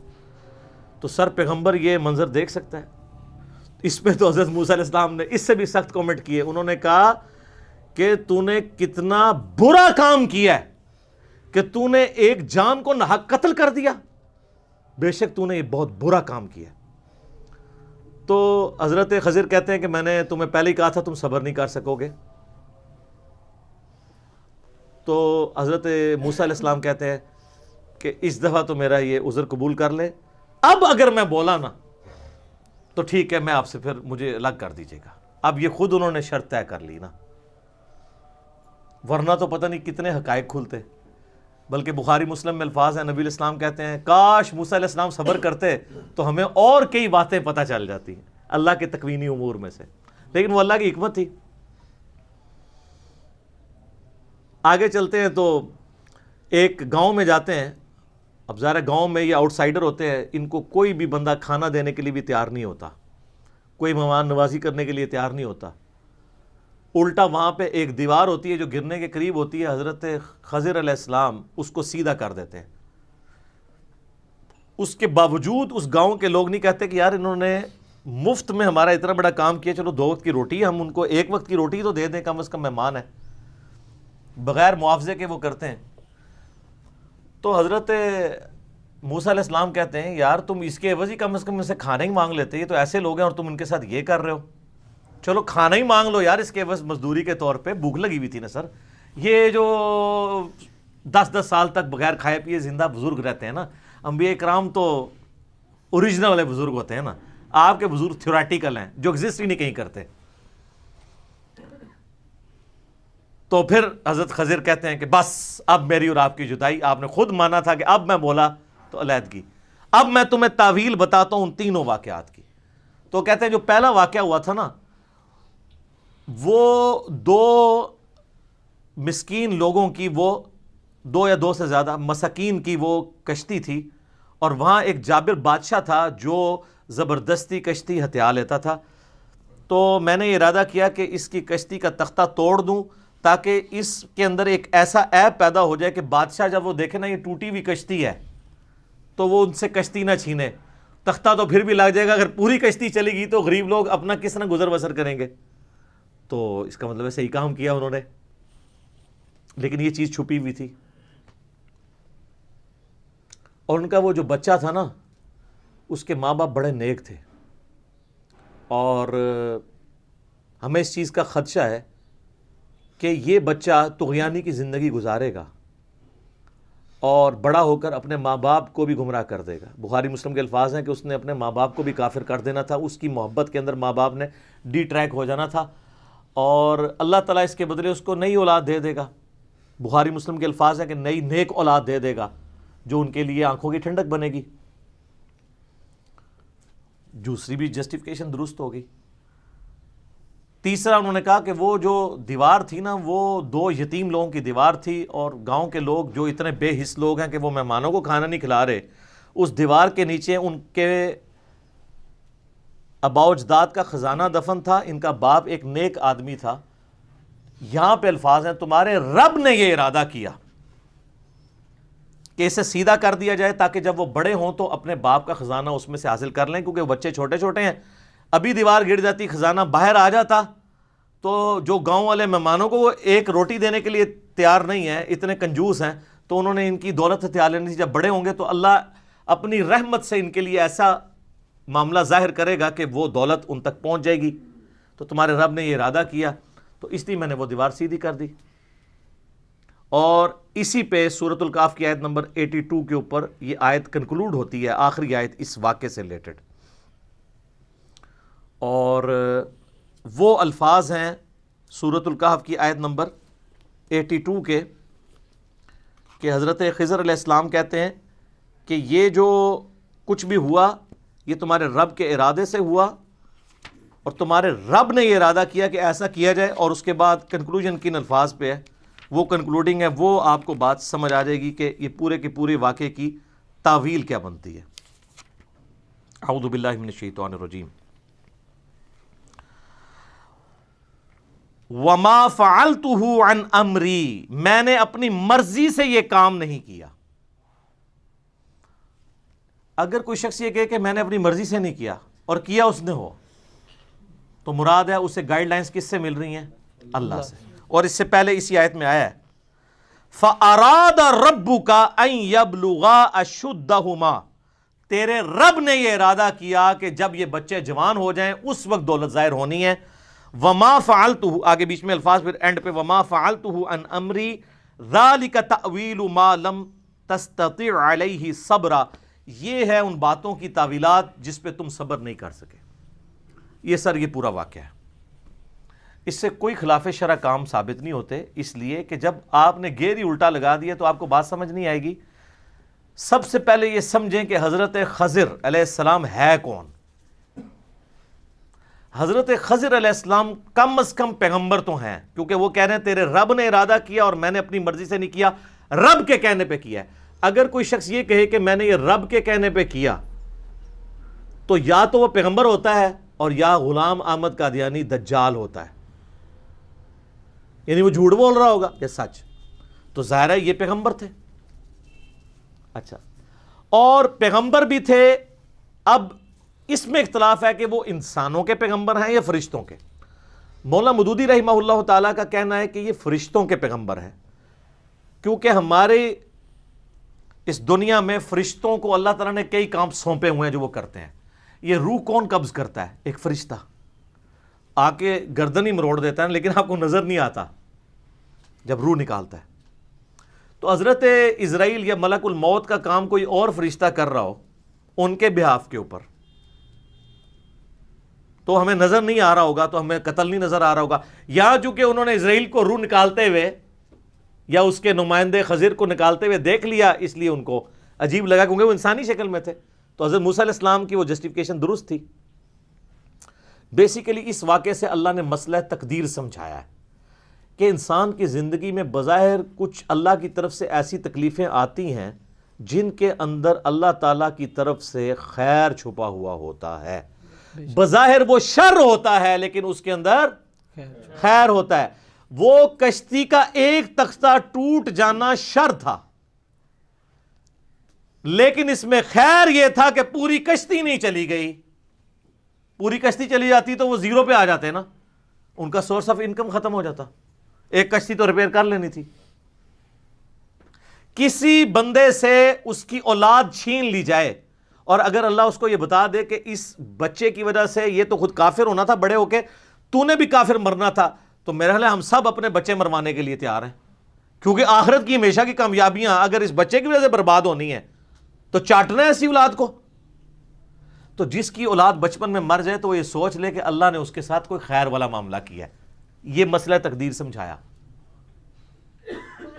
تو سر پیغمبر یہ منظر دیکھ سکتا ہے؟ اس پہ تو حضرت موسیٰ علیہ السلام نے اس سے بھی سخت کامنٹ کیے. انہوں نے کہا کہ تو نے کتنا برا کام کیا ہے کہ تو نے ایک جان کو ناحق قتل کر دیا, بے شک تو نے یہ بہت برا کام کیا. تو حضرت خضر کہتے ہیں کہ میں نے تمہیں پہلے ہی کہا تھا تم صبر نہیں کر سکو گے. تو حضرت موسیٰ علیہ السلام کہتے ہیں کہ اس دفعہ تو میرا یہ عذر قبول کر لے, اب اگر میں بولا نا تو ٹھیک ہے, میں آپ سے پھر مجھے الگ کر دیجیے گا. اب یہ خود انہوں نے شرط طے کر لی نا, ورنہ تو پتہ نہیں کتنے حقائق کھلتے. بلکہ بخاری مسلم میں الفاظ ہیں, نبی علیہ السلام کہتے ہیں کاش موسیٰ علیہ السلام صبر کرتے تو ہمیں اور کئی باتیں پتہ چل جاتی ہیں اللہ کے تکوینی امور میں سے, لیکن وہ اللہ کی حکمت تھی. آگے چلتے ہیں تو ایک گاؤں میں جاتے ہیں. اب ظاہر گاؤں میں یہ آؤٹ سائڈر ہوتے ہیں, ان کو کوئی بھی بندہ کھانا دینے کے لیے بھی تیار نہیں ہوتا, کوئی مہمان نوازی کرنے کے لیے تیار نہیں ہوتا. الٹا وہاں پہ ایک دیوار ہوتی ہے جو گرنے کے قریب ہوتی ہے, حضرت خضر علیہ السلام اس کو سیدھا کر دیتے ہیں. اس کے باوجود اس گاؤں کے لوگ نہیں کہتے کہ یار انہوں نے مفت میں ہمارا اتنا بڑا کام کیا, چلو 2 وقت کی روٹی, ہم ان کو 1 وقت کی روٹی تو دے دیں, کم از کم مہمان ہے. بغیر معاوضے کے وہ کرتے ہیں. تو حضرت موسیٰ علیہ السلام کہتے ہیں یار تم اس کے عوض ہی کم از کم ان سے کھانا ہی مانگ لیتے, یہ تو ایسے لوگ ہیں اور تم ان کے ساتھ یہ کر رہے ہو. چلو کھانا ہی مانگ لو یار اس کے عوض مزدوری کے طور پہ, بھوک لگی ہوئی تھی نا سر. یہ جو 10-10 سال تک بغیر کھائے پیے زندہ بزرگ رہتے ہیں نا, انبیاء کرام تو اوریجنل والے بزرگ ہوتے ہیں نا, آپ کے بزرگ تھیوریٹیکل ہیں جو ایگزسٹ ہی نہیں کہیں کرتے. تو پھر حضرت خضر کہتے ہیں کہ بس اب میری اور آپ کی جدائی, آپ نے خود مانا تھا کہ اب میں بولا تو علیحدگی. اب میں تمہیں تعویل بتاتا ہوں ان تینوں واقعات کی. تو کہتے ہیں جو پہلا واقعہ ہوا تھا نا, وہ 2 مسکین لوگوں کی, وہ 2 یا 2 سے زیادہ مساکین کی وہ کشتی تھی, اور وہاں ایک جابر بادشاہ تھا جو زبردستی کشتی ہتھیا لیتا تھا. تو میں نے یہ ارادہ کیا کہ اس کی کشتی کا تختہ توڑ دوں تاکہ اس کے اندر ایک ایسا عیب پیدا ہو جائے کہ بادشاہ جب وہ دیکھے نا یہ ٹوٹی ہوئی کشتی ہے تو وہ ان سے کشتی نہ چھینے. تختہ تو پھر بھی لگ جائے گا, اگر پوری کشتی چلے گی تو غریب لوگ اپنا کس طرح گزر بسر کریں گے. تو اس کا مطلب ہے صحیح کام کیا انہوں نے, لیکن یہ چیز چھپی ہوئی تھی. اور ان کا وہ جو بچہ تھا نا, اس کے ماں باپ بڑے نیک تھے, اور ہمیں اس چیز کا خدشہ ہے کہ یہ بچہ طغیانی کی زندگی گزارے گا اور بڑا ہو کر اپنے ماں باپ کو بھی گمراہ کر دے گا. بخاری مسلم کے الفاظ ہیں کہ اس نے اپنے ماں باپ کو بھی کافر کر دینا تھا, اس کی محبت کے اندر ماں باپ نے ڈی ٹریک ہو جانا تھا, اور اللہ تعالیٰ اس کے بدلے اس کو نئی اولاد دے دے گا. بخاری مسلم کے الفاظ ہیں کہ نئی نیک اولاد دے دے گا جو ان کے لیے آنکھوں کی ٹھنڈک بنے گی. دوسری بھی جسٹیفیکیشن درست ہوگی. تیسرا انہوں نے کہا کہ وہ جو دیوار تھی نا, وہ 2 یتیم لوگوں کی دیوار تھی, اور گاؤں کے لوگ جو اتنے بے حس لوگ ہیں کہ وہ مہمانوں کو کھانا نہیں کھلا رہے, اس دیوار کے نیچے ان کے آباء و اجداد کا خزانہ دفن تھا. ان کا باپ ایک نیک آدمی تھا. یہاں پہ الفاظ ہیں تمہارے رب نے یہ ارادہ کیا کہ اسے سیدھا کر دیا جائے تاکہ جب وہ بڑے ہوں تو اپنے باپ کا خزانہ اس میں سے حاصل کر لیں, کیونکہ وہ بچے چھوٹے چھوٹے ہیں. ابھی دیوار گر جاتی, خزانہ باہر آ جاتا, تو جو گاؤں والے مہمانوں کو وہ ایک روٹی دینے کے لیے تیار نہیں ہے, اتنے کنجوس ہیں, تو انہوں نے ان کی دولت ہتھیار لینی تھی. جب بڑے ہوں گے تو اللہ اپنی رحمت سے ان کے لیے ایسا معاملہ ظاہر کرے گا کہ وہ دولت ان تک پہنچ جائے گی. تو تمہارے رب نے یہ ارادہ کیا, تو اس لیے میں نے وہ دیوار سیدھی کر دی. اور اسی پہ سورۃ الکاف کی آیت نمبر 82 کے اوپر یہ آیت کنکلوڈ ہوتی ہے, آخری آیت اس واقعے سے ریلیٹڈ. اور وہ الفاظ ہیں سورۃ الکہف کی آیت نمبر 82 کے, کہ حضرت خضر علیہ السلام کہتے ہیں کہ یہ جو کچھ بھی ہوا یہ تمہارے رب کے ارادے سے ہوا, اور تمہارے رب نے یہ ارادہ کیا کہ ایسا کیا جائے. اور اس کے بعد کنکلوژن کن الفاظ پہ ہے, وہ کنکلوڈنگ ہے، وہ آپ کو بات سمجھ آ جائے گی کہ یہ پورے کے پورے واقعے کی تعویل کیا بنتی ہے۔ اعوذ باللہ من الشیطان الرجیم۔ وما فعلتہ عن امری، میں نے اپنی مرضی سے یہ کام نہیں کیا۔ اگر کوئی شخص یہ کہے کہ میں نے اپنی مرضی سے نہیں کیا اور کیا اس نے ہو، تو مراد ہے اسے گائیڈ لائنز کس سے مل رہی ہیں؟ اللہ سے۔ اور اس سے پہلے اسی آیت میں آیا ہے فَأَرَادَ رَبُّكَ أَن يَبْلُغَا أَشُدَّهُمَا، تیرے رب نے یہ ارادہ کیا کہ جب یہ بچے جوان ہو جائیں اس وقت دولت ظاہر ہونی ہے۔ وَمَا فَعَلْتُهُ، آگے بیچ میں الفاظ پھر اینڈ پہ وَمَا فَعَلْتُهُ عَنْ أَمْرِي ذَلِكَ تَأْوِيلُ مَا لَمْ تَسْتَطِعْ عَلَيْهِ صَبْرًا، یہ ہے ان باتوں کی تعویلات جس پہ تم صبر نہیں کر سکے۔ یہ سر یہ پورا واقعہ ہے۔ اس سے کوئی خلاف شرع کام ثابت نہیں ہوتے، اس لیے کہ جب آپ نے گیر ہی الٹا لگا دیا تو آپ کو بات سمجھ نہیں آئے گی۔ سب سے پہلے یہ سمجھیں کہ حضرت خضر علیہ السلام ہے کون۔ حضرت خضر علیہ السلام کم از کم پیغمبر تو ہیں، کیونکہ وہ کہہ رہے ہیں تیرے رب نے ارادہ کیا اور میں نے اپنی مرضی سے نہیں کیا، رب کے کہنے پہ کیا ہے۔ اگر کوئی شخص یہ کہے کہ میں نے یہ رب کے کہنے پہ کیا، تو یا تو وہ پیغمبر ہوتا ہے اور یا غلام احمد قادیانی دجال ہوتا ہے، یعنی وہ جھوٹ بول رہا ہوگا یا سچ۔ تو ظاہر ہے یہ پیغمبر تھے۔ اچھا، اور پیغمبر بھی تھے۔ اب اس میں اختلاف ہے کہ وہ انسانوں کے پیغمبر ہیں یا فرشتوں کے۔ مولانا مودودی رحمہ اللہ تعالیٰ کا کہنا ہے کہ یہ فرشتوں کے پیغمبر ہیں، کیونکہ ہمارے اس دنیا میں فرشتوں کو اللہ تعالیٰ نے کئی کام سونپے ہوئے ہیں جو وہ کرتے ہیں۔ یہ روح کون قبض کرتا ہے؟ ایک فرشتہ آ کے گردن ہی مروڑ دیتا ہے، لیکن آپ کو نظر نہیں آتا جب روح نکالتا ہے۔ تو حضرت اسرائیل یا ملک الموت کا کام کوئی اور فرشتہ کر رہا ہو ان کے بہاف کے اوپر، تو ہمیں نظر نہیں آ رہا ہوگا، تو ہمیں قتل نہیں نظر آ رہا ہوگا۔ یا چونکہ انہوں نے اسرائیل کو روح نکالتے ہوئے یا اس کے نمائندے خضر کو نکالتے ہوئے دیکھ لیا، اس لیے ان کو عجیب لگا، کیونکہ وہ انسانی شکل میں تھے۔ تو حضرت موسیٰ علیہ السلام کی وہ جسٹیفیکیشن درست تھی۔ بیسیکلی اس واقعے سے اللہ نے مسئلہ تقدیر سمجھایا ہے کہ انسان کی زندگی میں بظاہر کچھ اللہ کی طرف سے ایسی تکلیفیں آتی ہیں جن کے اندر اللہ تعالیٰ کی طرف سے خیر چھپا ہوا ہوتا ہے۔ بظاہر وہ شر ہوتا ہے لیکن اس کے اندر خیر ہوتا ہے۔ وہ کشتی کا ایک تختہ ٹوٹ جانا شر تھا، لیکن اس میں خیر یہ تھا کہ پوری کشتی نہیں چلی گئی۔ پوری کشتی چلی جاتی تو وہ زیرو پہ آ جاتے نا، ان کا سورس آف انکم ختم ہو جاتا۔ ایک کشتی تو ریپیئر کر لینی تھی۔ کسی بندے سے اس کی اولاد چھین لی جائے اور اگر اللہ اس کو یہ بتا دے کہ اس بچے کی وجہ سے یہ تو خود کافر ہونا تھا بڑے ہو کے، تو نے بھی کافر مرنا تھا، تو میرا خیال ہے ہم سب اپنے بچے مروانے کے لیے تیار ہیں، کیونکہ آخرت کی ہمیشہ کی کامیابیاں اگر اس بچے کی وجہ سے برباد ہونی ہے تو چاٹنا ہے ایسی اولاد کو۔ تو جس کی اولاد بچپن میں مر جائے تو وہ یہ سوچ لے کہ اللہ نے اس کے ساتھ کوئی خیر والا معاملہ کیا ہے۔ یہ مسئلہ تقدیر سمجھایا۔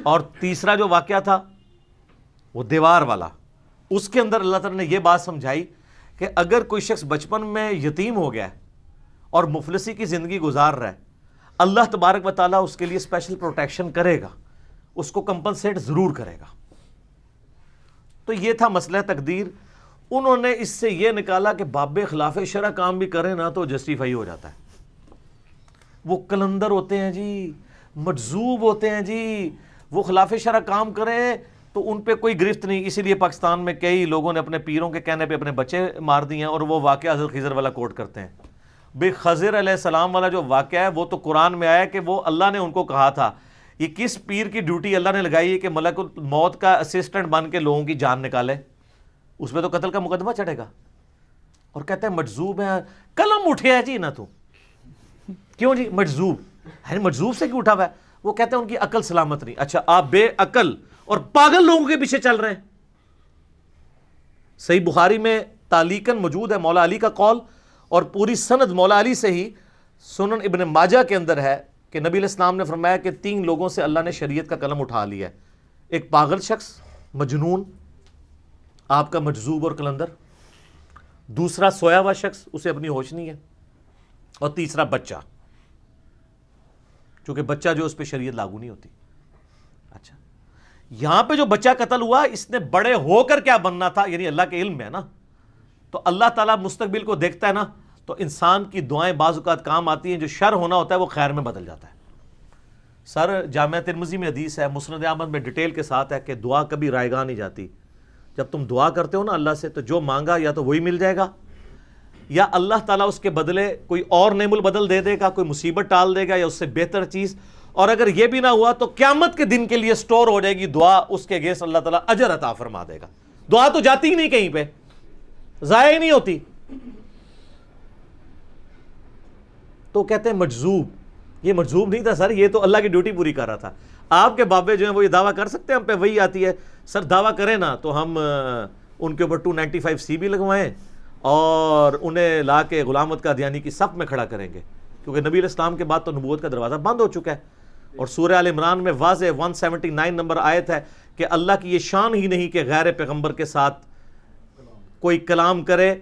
اور تیسرا جو واقعہ تھا وہ دیوار والا، اس کے اندر اللہ تعالیٰ نے یہ بات سمجھائی کہ اگر کوئی شخص بچپن میں یتیم ہو گیا ہے اور مفلسی کی زندگی گزار رہا ہے، اللہ تبارک و تعالیٰ اس کے لیے اسپیشل پروٹیکشن کرے گا، اس کو کمپنسیٹ ضرور کرے گا۔ تو یہ تھا مسئلہ تقدیر۔ انہوں نے اس سے یہ نکالا کہ باب خلاف شرع کام بھی کریں نا تو جسٹیفائی ہو جاتا ہے۔ وہ کلندر ہوتے ہیں جی، مجذوب ہوتے ہیں جی، وہ خلاف شرع کام کریں تو ان پہ کوئی گرفت نہیں۔ اسی لیے پاکستان میں کئی لوگوں نے اپنے پیروں کے کہنے پہ اپنے بچے مار دیے ہیں، اور وہ واقعہ حضرت خضر والا کوٹ کرتے ہیں۔ بے خضر علیہ السلام والا جو واقعہ ہے وہ تو قرآن میں آیا کہ وہ اللہ نے ان کو کہا تھا، یہ کس پیر کی ڈیوٹی اللہ نے لگائی ہے کہ ملک الموت کا اسسٹنٹ بن کے لوگوں کی جان نکالے، اس پہ تو قتل کا مقدمہ چڑھے گا۔ اور کہتے ہیں مجذوب ہے، قلم اٹھے جی نہ تو کیوں جی مجذوب، مجذوب سے کیوں اٹھا ہوا ہے؟ وہ کہتے ہیں ان کی عقل سلامت نہیں۔ اچھا، آپ بے عقل اور پاگل لوگوں کے پیچھے چل رہے ہیں۔ صحیح بخاری میں تعلیقاً موجود ہے مولا علی کا قول، اور پوری سند مولا علی سے ہی سنن ابن ماجہ کے اندر ہے کہ نبی علیہ السلام نے فرمایا کہ 3 لوگوں سے اللہ نے شریعت کا قلم اٹھا لیا ہے۔ ایک پاگل شخص، مجنون، آپ کا مجذوب اور قلندر، دوسرا سویا ہوا شخص، اسے اپنی ہوش نہیں ہے، اور تیسرا بچہ، چونکہ بچہ جو اس پہ شریعت لاگو نہیں ہوتی۔ اچھا یہاں پہ جو بچہ قتل ہوا اس نے بڑے ہو کر کیا بننا تھا، یعنی اللہ کے علم میں ہے نا، تو اللہ تعالیٰ مستقبل کو دیکھتا ہے نا، تو انسان کی دعائیں بعض اوقات کام آتی ہیں، جو شر ہونا ہوتا ہے وہ خیر میں بدل جاتا ہے. سر جامعہ ترمذی میں حدیث ہے، مسند احمد میں ڈیٹیل کے ساتھ ہے کہ دعا کبھی رائے گاہ نہیں جاتی. جب تم دعا کرتے ہو نا اللہ سے، تو جو مانگا یا تو وہی مل جائے گا، یا اللہ تعالیٰ اس کے بدلے کوئی اور نعم البدل دے دے گا، کوئی مصیبت ٹال دے گا یا اس سے بہتر چیز. اور اگر یہ بھی نہ ہوا تو قیامت کے دن کے لیے سٹور ہو جائے گی دعا، اس کے اگینسٹ اللہ تعالیٰ اجر عطا فرما دے گا. دعا تو جاتی ہی نہیں کہیں پہ، ضائع ہی نہیں ہوتی. تو کہتے ہیں مجذوب، یہ مجذوب نہیں تھا سر، یہ تو اللہ کی ڈیوٹی پوری کر رہا تھا. آپ کے بابے جو ہیں وہ یہ دعویٰ کر سکتے ہیں ہم پہ وہی آتی ہے؟ سر دعویٰ کریں نا تو ہم ان کے اوپر 295C بھی لگوائیں اور انہیں لا کے غلامت کا دیانی کی صف میں کھڑا کریں گے، کیونکہ نبی علیہ السلام کے بعد تو نبوت کا دروازہ بند ہو چکا ہے. اور سورہ آل عمران میں واضح 179 نمبر آیت ہے کہ اللہ کی یہ شان ہی نہیں کہ غیر پیغمبر کے ساتھ کوئی کلام کرے،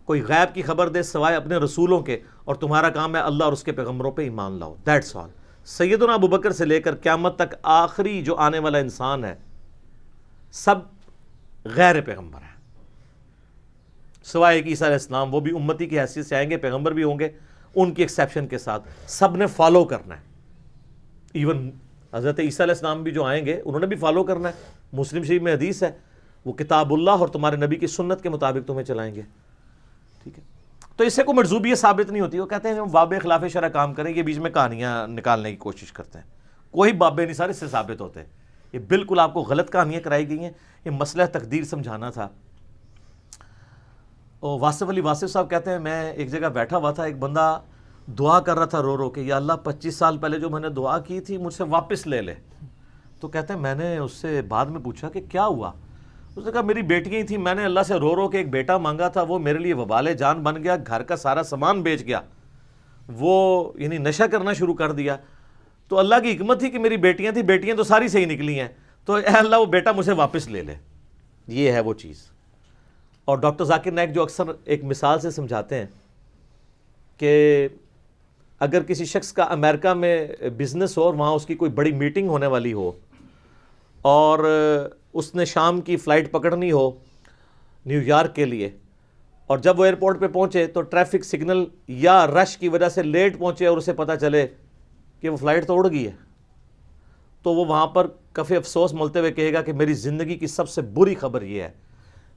کوئی غیب کی خبر دے سوائے اپنے رسولوں کے، اور تمہارا کام ہے اللہ اور اس کے پیغمبروں پہ ایمان لاؤ. That's all. سیدنا ابو بکر سے لے کر قیامت تک آخری جو آنے والا انسان ہے سب غیر پیغمبر ہیں، سوائے کہ عیسیٰ علیہ السلام، وہ بھی امتی کی حیثیت سے آئیں گے، پیغمبر بھی ہوں گے، ان کی ایکسیپشن کے ساتھ سب نے فالو کرنا ہے. ایون حضرت عیسیٰ علیہ السلام بھی جو آئیں گے انہوں نے بھی فالو کرنا ہے. مسلم شریف میں حدیث ہے وہ کتاب اللہ اور تمہارے نبی کی سنت کے مطابق تمہیں چلائیں گے. ٹھیک ہے، تو اس سے کوئی مرزوبیت ثابت نہیں ہوتی. وہ کہتے ہیں بابے خلاف شرع کام کریں، یہ بیچ میں کہانیاں نکالنے کی کوشش کرتے ہیں. کوئی بابے نہیں سارے اس سے ثابت ہوتے. یہ بالکل آپ کو غلط کہانیاں کرائی گئی ہیں. یہ مسئلہ تقدیر سمجھانا تھا. اور واصف علی واصف صاحب کہتے ہیں میں ایک جگہ بیٹھا ہوا تھا، ایک بندہ دعا کر رہا تھا رو رو کے، یا اللہ 25 سال پہلے جو میں نے دعا کی تھی مجھ سے واپس لے لے. تو کہتے ہیں میں نے اس سے بعد میں پوچھا کہ کیا ہوا؟ اس نے کہا میری بیٹیاں ہی تھیں، میں نے اللہ سے رو رو کے ایک بیٹا مانگا تھا، وہ میرے لیے وبال جان بن گیا، گھر کا سارا سامان بیچ گیا، وہ یعنی نشہ کرنا شروع کر دیا. تو اللہ کی حکمت تھی کہ میری بیٹیاں تھیں، بیٹیاں تو ساری صحیح نکلی ہیں، تو اے اللہ وہ بیٹا مجھے واپس لے لے. یہ ہے وہ چیز. اور ڈاکٹر ذاکر نائک جو اکثر ایک مثال سے سمجھاتے ہیں کہ اگر کسی شخص کا امریکہ میں بزنس ہو اور وہاں اس کی کوئی بڑی میٹنگ ہونے والی ہو اور اس نے شام کی فلائٹ پکڑنی ہو نیو یارک کے لیے، اور جب وہ ایئرپورٹ پہ پہنچے تو ٹریفک سگنل یا رش کی وجہ سے لیٹ پہنچے اور اسے پتہ چلے کہ وہ فلائٹ تو اڑ گئی ہے، تو وہ وہاں پر کفِ افسوس ملتے ہوئے کہے گا کہ میری زندگی کی سب سے بری خبر یہ ہے،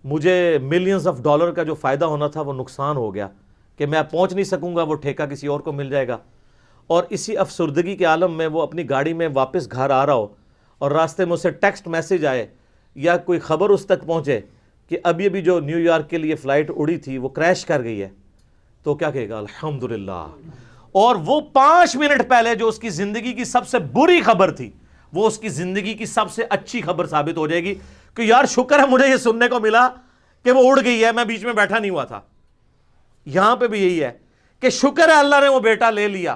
مجھے ملینز آف ڈالر کا جو فائدہ ہونا تھا وہ نقصان ہو گیا، کہ میں پہنچ نہیں سکوں گا، وہ ٹھیکہ کسی اور کو مل جائے گا. اور اسی افسردگی کے عالم میں وہ اپنی گاڑی میں واپس گھر آ رہا ہو اور راستے میں اسے ٹیکسٹ میسج آئے یا کوئی خبر اس تک پہنچے کہ ابھی ابھی جو نیو یارک کے لیے فلائٹ اڑی تھی وہ کریش کر گئی ہے، تو کیا کہے گا؟ الحمدللہ. اور وہ 5 منٹ پہلے جو اس کی زندگی کی سب سے بری خبر تھی وہ اس کی زندگی کی سب سے اچھی خبر ثابت ہو جائے گی کہ یار شکر ہے مجھے یہ سننے کو ملا کہ وہ اڑ گئی ہے، میں بیچ میں بیٹھا نہیں ہوا تھا. یہاں پہ بھی یہی ہے کہ شکر ہے اللہ نے وہ بیٹا لے لیا،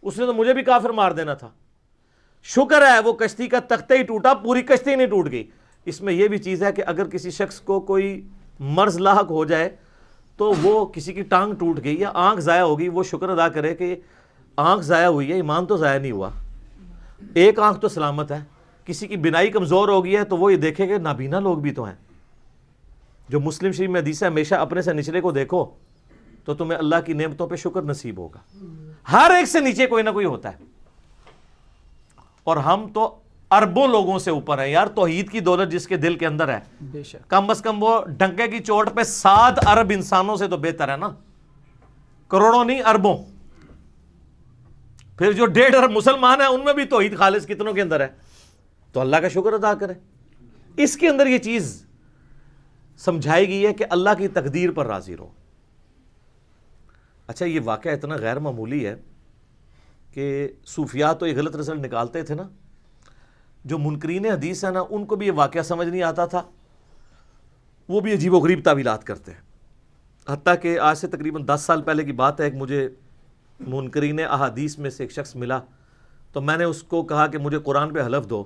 اس نے تو مجھے بھی کافر مار دینا تھا. شکر ہے وہ کشتی کا تختہ ہی ٹوٹا، پوری کشتی نہیں ٹوٹ گئی. اس میں یہ بھی چیز ہے کہ اگر کسی شخص کو کوئی مرض لاحق ہو جائے تو وہ کسی کی ٹانگ ٹوٹ گئی یا آنکھ ضائع ہو گئی، وہ شکر ادا کرے کہ آنکھ ضائع ہوئی ہے، ایمان تو ضائع نہیں ہوا، ایک آنکھ تو سلامت ہے. کسی کی بینائی کمزور ہو گئی ہے تو وہ یہ دیکھے کہ نابینا لوگ بھی تو ہیں. جو مسلم شریف میں حدیث ہے ہمیشہ اپنے سے نچلے کو دیکھو تو تمہیں اللہ کی نعمتوں پہ شکر نصیب ہوگا. ہر ایک سے نیچے کوئی نہ کوئی ہوتا ہے، اور ہم تو اربوں لوگوں سے اوپر ہیں. یار توحید کی دولت جس کے دل کے اندر ہے، بے شک کم از کم وہ ڈنکے کی چوٹ پہ 7 ارب انسانوں سے تو بہتر ہے نا، کروڑوں نہیں اربوں. پھر جو 1.5 ارب مسلمان ہیں ان میں بھی توحید خالص کتنوں کے اندر ہے، تو اللہ کا شکر ادا کرے. اس کے اندر یہ چیز سمجھائی گئی ہے کہ اللہ کی تقدیر پر راضی رہو. اچھا یہ واقعہ اتنا غیر معمولی ہے کہ صوفیاء تو یہ غلط رزلٹ نکالتے تھے نا، جو منکرین حدیث ہیں نا ان کو بھی یہ واقعہ سمجھ نہیں آتا تھا، وہ بھی عجیب و غریب تعویلات کرتے ہیں. حتیٰ کہ آج سے تقریباً 10 سال پہلے کی بات ہے کہ مجھے منکرین احادیث میں سے ایک شخص ملا، تو میں نے اس کو کہا کہ مجھے قرآن پہ حلف دو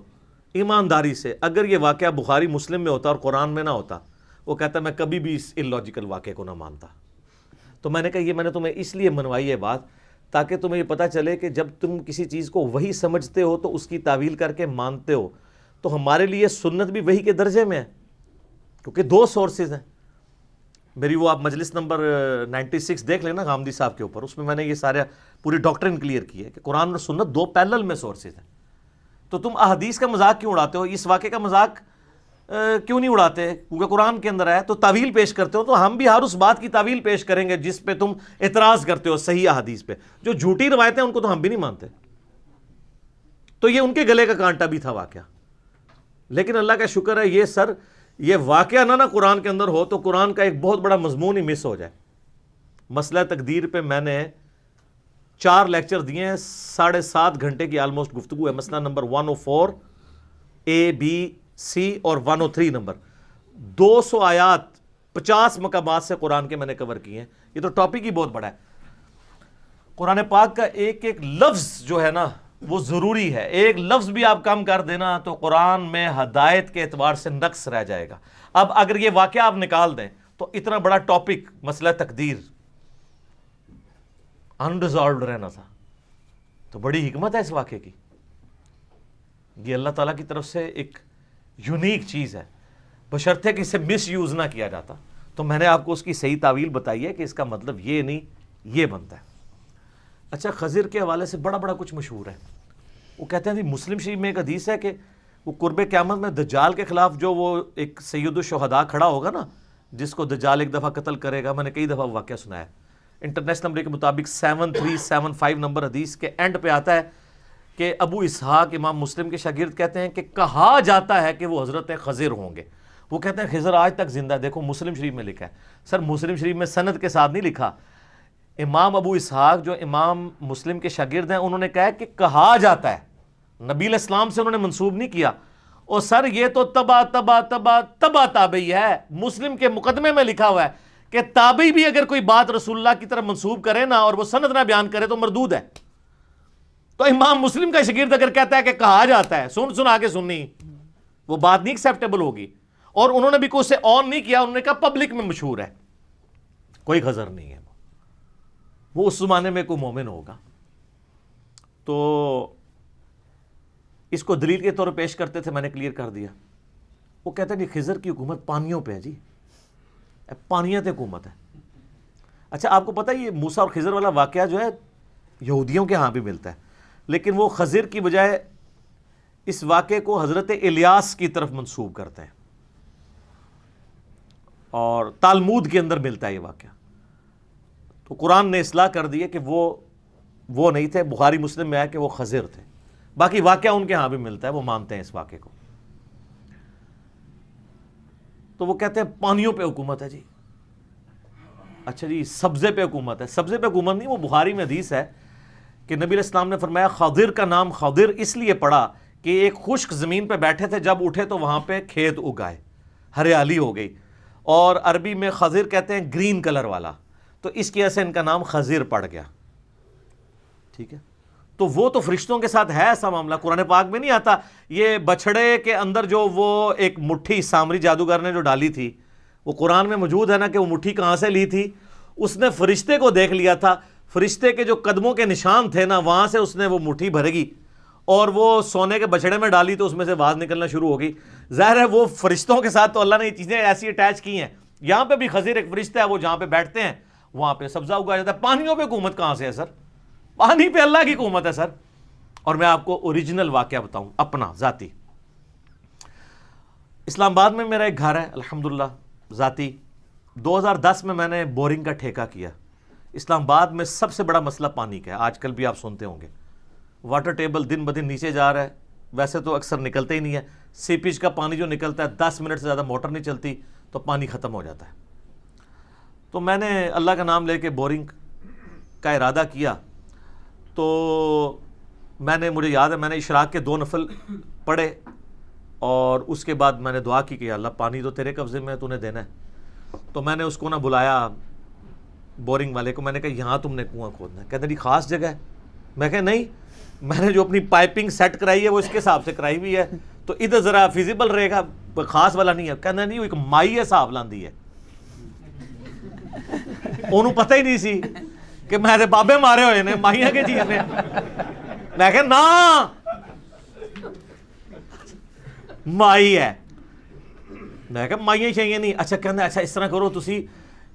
ایمانداری سے، اگر یہ واقعہ بخاری مسلم میں ہوتا اور قرآن میں نہ ہوتا. وہ کہتا ہے میں کبھی بھی اس اللاجیکل واقعے کو نہ مانتا. تو میں نے کہا یہ میں نے تمہیں اس لیے منوائی ہے بات تاکہ تمہیں یہ پتہ چلے کہ جب تم کسی چیز کو وہی سمجھتے ہو تو اس کی تعویل کر کے مانتے ہو، تو ہمارے لیے سنت بھی وہی کے درجے میں ہے، کیونکہ دو سورسز ہیں. میری وہ آپ مجلس نمبر 96 دیکھ لینا غامدی صاحب کے اوپر، اس میں نے یہ سارا پوری ڈاکٹرن کلیئر کی ہے کہ قرآن اور سنت دو پیرلل میں سورسز ہیں. تو تم احادیث کا مذاق کیوں اڑاتے ہو؟ اس واقعے کا مذاق کیوں نہیں اڑاتے؟ کیونکہ قرآن کے اندر ہے تو تعویل پیش کرتے ہو. تو ہم بھی ہر اس بات کی تعویل پیش کریں گے جس پہ تم اعتراض کرتے ہو صحیح احادیث پہ. جو جھوٹی روایتیں ان کو تو ہم بھی نہیں مانتے. تو یہ ان کے گلے کا کانٹا بھی تھا واقعہ. لیکن اللہ کا شکر ہے یہ واقعہ نہ قرآن کے اندر ہو تو قرآن کا ایک بہت بڑا مضمون ہی مس ہو جائے. مسئلہ تقدیر پہ میں نے 4 لیکچر دیے ہیں، 7.5 گھنٹے کی آلموسٹ گفتگو ہے. مسئلہ نمبر 104 A B C اور 103 نمبر 200 آیات 50 مقامات سے قرآن کے میں نے کور کیے ہیں. یہ تو ٹاپک ہی بہت بڑا ہے. قرآن پاک کا ایک ایک لفظ جو ہے نا وہ ضروری ہے. ایک لفظ بھی آپ کم کر دینا تو قرآن میں ہدایت کے اعتبار سے نقص رہ جائے گا. اب اگر یہ واقعہ آپ نکال دیں تو اتنا بڑا ٹاپک مسئلہ تقدیر انریزالوڈ رہنا تھا. تو بڑی حکمت ہے اس واقعے کی. یہ اللہ تعالیٰ کی طرف سے ایک یونیک چیز ہے، بشرطے کہ اسے مس یوز نہ کیا جاتا. تو میں نے آپ کو اس کی صحیح تعویل بتائی ہے کہ اس کا مطلب یہ نہیں یہ بنتا ہے. اچھا، خضر کے حوالے سے بڑا کچھ مشہور ہے. وہ کہتے ہیں مسلم شریف میں ایک حدیث ہے کہ وہ قرب قیامت میں دجال کے خلاف جو وہ ایک سید الشہداء کھڑا ہوگا نا، جس کو دجال ایک دفعہ قتل کرے گا. میں نے کئی دفعہ واقعہ سنا ہے. انٹرنیشنل نمبر کے مطابق 7375 نمبر حدیث کے اینڈ پہ آتا ہے کہ ابو اسحاق امام مسلم کے شاگرد کہتے ہیں کہ کہا جاتا ہے کہ وہ حضرت خضر ہوں گے. وہ کہتے ہیں خضر آج تک زندہ ہے. دیکھو مسلم شریف میں لکھا ہے. سر مسلم شریف میں سند کے ساتھ نہیں لکھا. امام ابو اسحاق جو امام مسلم کے شاگرد ہیں انہوں نے کہا کہ کہا جاتا ہے، نبی علیہ السلام سے انہوں نے منسوب نہیں کیا. اور سر یہ تو تبا تابعی ہے. مسلم کے مقدمے میں لکھا ہوا ہے کہ تابعی بھی اگر کوئی بات رسول اللہ کی طرف منسوب کرے نا اور وہ سند نہ بیان کرے تو مردود ہے. تو امام مسلم کا شاگرد اگر کہتا ہے کہ کہا جاتا ہے، سن آگے سننی، وہ بات نہیں ایکسیپٹیبل ہوگی. اور انہوں نے بھی کوئی اسے آن نہیں کیا. انہوں نے کہا پبلک میں مشہور ہے، کوئی خضر نہیں ہے. وہ اس زمانے میں کوئی مومن ہوگا. تو اس کو دلیل کے طور پر پیش کرتے تھے. میں نے کلیئر کر دیا. وہ کہتے ہیں کہ خضر کی حکومت پانیوں پہ ہے. جی پانیت حکومت ہے. اچھا آپ کو پتہ ہے یہ موسیٰ اور خضر والا واقعہ جو ہے یہودیوں کے ہاں بھی ملتا ہے، لیکن وہ خضر کی بجائے اس واقعے کو حضرت الیاس کی طرف منسوب کرتے ہیں. اور تالمود کے اندر ملتا ہے یہ واقعہ. تو قرآن نے اصلاح کر دی ہے کہ وہ نہیں تھے. بخاری مسلم میں آیا کہ وہ خضر تھے. باقی واقعہ ان کے ہاں بھی ملتا ہے، وہ مانتے ہیں اس واقعے کو. تو وہ کہتے ہیں پانیوں پہ حکومت ہے. جی اچھا جی سبزے پہ حکومت ہے. سبزے پہ حکومت نہیں، وہ بخاری میں حدیث ہے کہ نبی علیہ السلام نے فرمایا خضر کا نام خضر اس لیے پڑا کہ ایک خشک زمین پہ بیٹھے تھے، جب اٹھے تو وہاں پہ کھیت اگائے، ہریالی ہو گئی. اور عربی میں خضر کہتے ہیں گرین کلر والا، تو اس کی وجہ سے ان کا نام خضر پڑ گیا. ٹھیک ہے. تو وہ تو فرشتوں کے ساتھ ہے ایسا معاملہ. قرآن پاک میں نہیں آتا. یہ بچھڑے کے اندر جو وہ ایک مٹھی سامری جادوگر نے جو ڈالی تھی، وہ قرآن میں موجود ہے نا کہ وہ مٹھی کہاں سے لی تھی. اس نے فرشتے کو دیکھ لیا تھا. فرشتے کے جو قدموں کے نشان تھے نا وہاں سے اس نے وہ مٹھی بھرے اور وہ سونے کے بچھڑے میں ڈالی تو اس میں سے آواز نکلنا شروع ہو گئی. ظاہر ہے وہ فرشتوں کے ساتھ تو اللہ نے یہ چیزیں ایسی اٹیچ کی ہیں. یہاں پہ بھی خضر ایک فرشتہ ہے، وہ جہاں پہ بیٹھتے ہیں وہاں پہ سبزہ اگایا جاتا ہے. پانیوں پہ حکومت کہاں سے ہے سر؟ پانی پہ اللہ کی حکومت ہے سر. اور میں آپ کو اوریجنل واقعہ بتاؤں اپنا ذاتی. اسلام آباد میں میرا ایک گھر ہے الحمدللہ ذاتی. 2010 میں نے بورنگ کا ٹھیکہ کیا. اسلام آباد میں سب سے بڑا مسئلہ پانی کا ہے. آج کل بھی آپ سنتے ہوں گے واٹر ٹیبل دن بدن نیچے جا رہا ہے. ویسے تو اکثر نکلتے ہی نہیں ہے. سیپیج کا پانی جو نکلتا ہے 10 منٹ سے زیادہ موٹر نہیں چلتی تو پانی ختم ہو جاتا ہے. تو میں نے اللہ کا نام لے کے بورنگ کا ارادہ کیا. تو مجھے یاد ہے میں نے اشراق کے 2 نفل پڑھے اور اس کے بعد میں نے دعا کی کہ اللہ پانی تو تیرے قبضے میں تو نے دینا ہے. تو میں نے اس کو نہ بلایا بورنگ والے کو. میں نے کہا یہاں تم نے کنواں کھودنا ہے. کہتے نہیں خاص جگہ ہے. میں کہا نہیں، میں نے جو اپنی پائپنگ سیٹ کرائی ہے وہ اس کے حساب سے کرائی ہوئی ہے، تو ادھر ذرا فیزیبل رہے گا، خاص والا نہیں ہے. کہنا نہیں وہ ایک مائی حساب لاندی ہے. انہوں پتہ ہی نہیں سی کہ میں بابے مارے ہوئے نے مائیاں کے چیز نے. میں کہا نا ਮਾਈ ਹੈ। ਮੈਂ ਕਿਹਾ ਮਾਈਆਂ ਚਾਹੀਏ ਨਹੀਂ। ਅੱਛਾ ਕਹਿੰਦਾ ਅੱਛਾ ਇਸ ਤਰ੍ਹਾਂ ਕਰੋ ਤੁਸੀਂ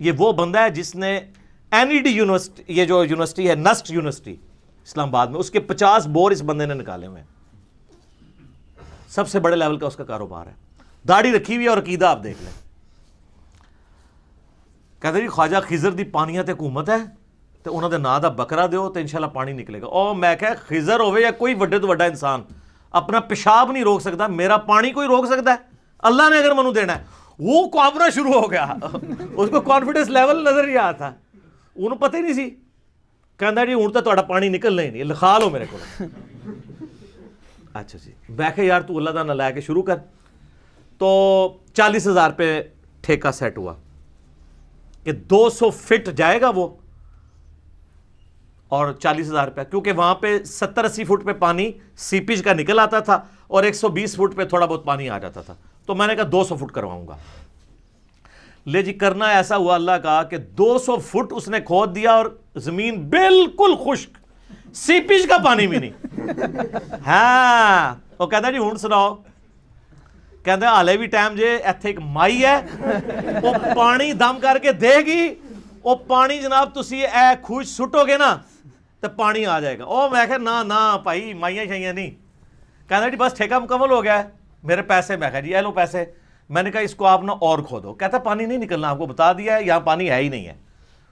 یہ وہ بندہ ہے جس نے NED یونیورسٹی, یہ جو یونیورسٹی ہے نسٹ یونیورسٹی اسلام آباد میں, اس کے 50 بور اس بندے نے نکالے ہوئے ہیں. سب سے بڑے لیول کا اس کا کاروبار ہے. داڑھی رکھی ہوئی ہے اور عقیدہ آپ دیکھ لیں. کہتے جی خواجہ خضر دی پانیاں تے حکومت ہے تے انہوں دے نا دا بکرا دیو تے انشاءاللہ پانی نکلے گا. او میں کہا خضر ہوئے یا کوئی وڈے تو وڈا انسان اپنا پیشاب نہیں روک سکتا, میرا پانی کوئی روک سکتا ہے؟ اللہ نے اگر منو دینا ہے. وہ کانپنا شروع ہو گیا, اس کو کانفیڈنس لیول نظر نہیں آتا, انہوں پتہ ہی نہیں سی. کہندا جی ہوں تو تہاڈا پانی نکلنا ہی نہیں, لکھا لو میرے کو. اچھا جی میں کہ یار تو اللہ دا نہ لے کے شروع کر. تو 40,000 پہ ٹھیکہ سیٹ ہوا کہ 200 فٹ جائے گا وہ, اور 40,000 روپیہ, کیونکہ وہاں پہ 70-80 فٹ پہ پانی سیپیج کا نکل آتا تھا اور 120 فٹ پہ تھوڑا بہت پانی آ جاتا تھا. تو میں نے کہا 200 فٹ کرواؤں گا. لے جی کرنا ایسا ہوا اللہ کا کہ 200 فٹ اس نے کھود دیا اور زمین بالکل خشک, سیپیج کا پانی بھی نہیں. ہاں وہ کہتا جی ہوں سناؤ. کہتا ہالے بھی ٹائم جے ایتھے ایک مائی ہے وہ پانی دم کر کے دے گی, وہ پانی جناب تسی اے خوش سٹو گے نا تو پانی آ جائے گا. او میں کہا نا نا بھائی مائیاں شائیاں نہیں. کہتا جی بس ٹھیکہ مکمل ہو گیا ہے, میرے پیسے. میں کہا جی اے لو پیسے. میں نے کہا اس کو آپ نا اور کھودو. کہتا پانی نہیں نکلنا, آپ کو بتا دیا ہے یہاں پانی ہے ہی نہیں ہے,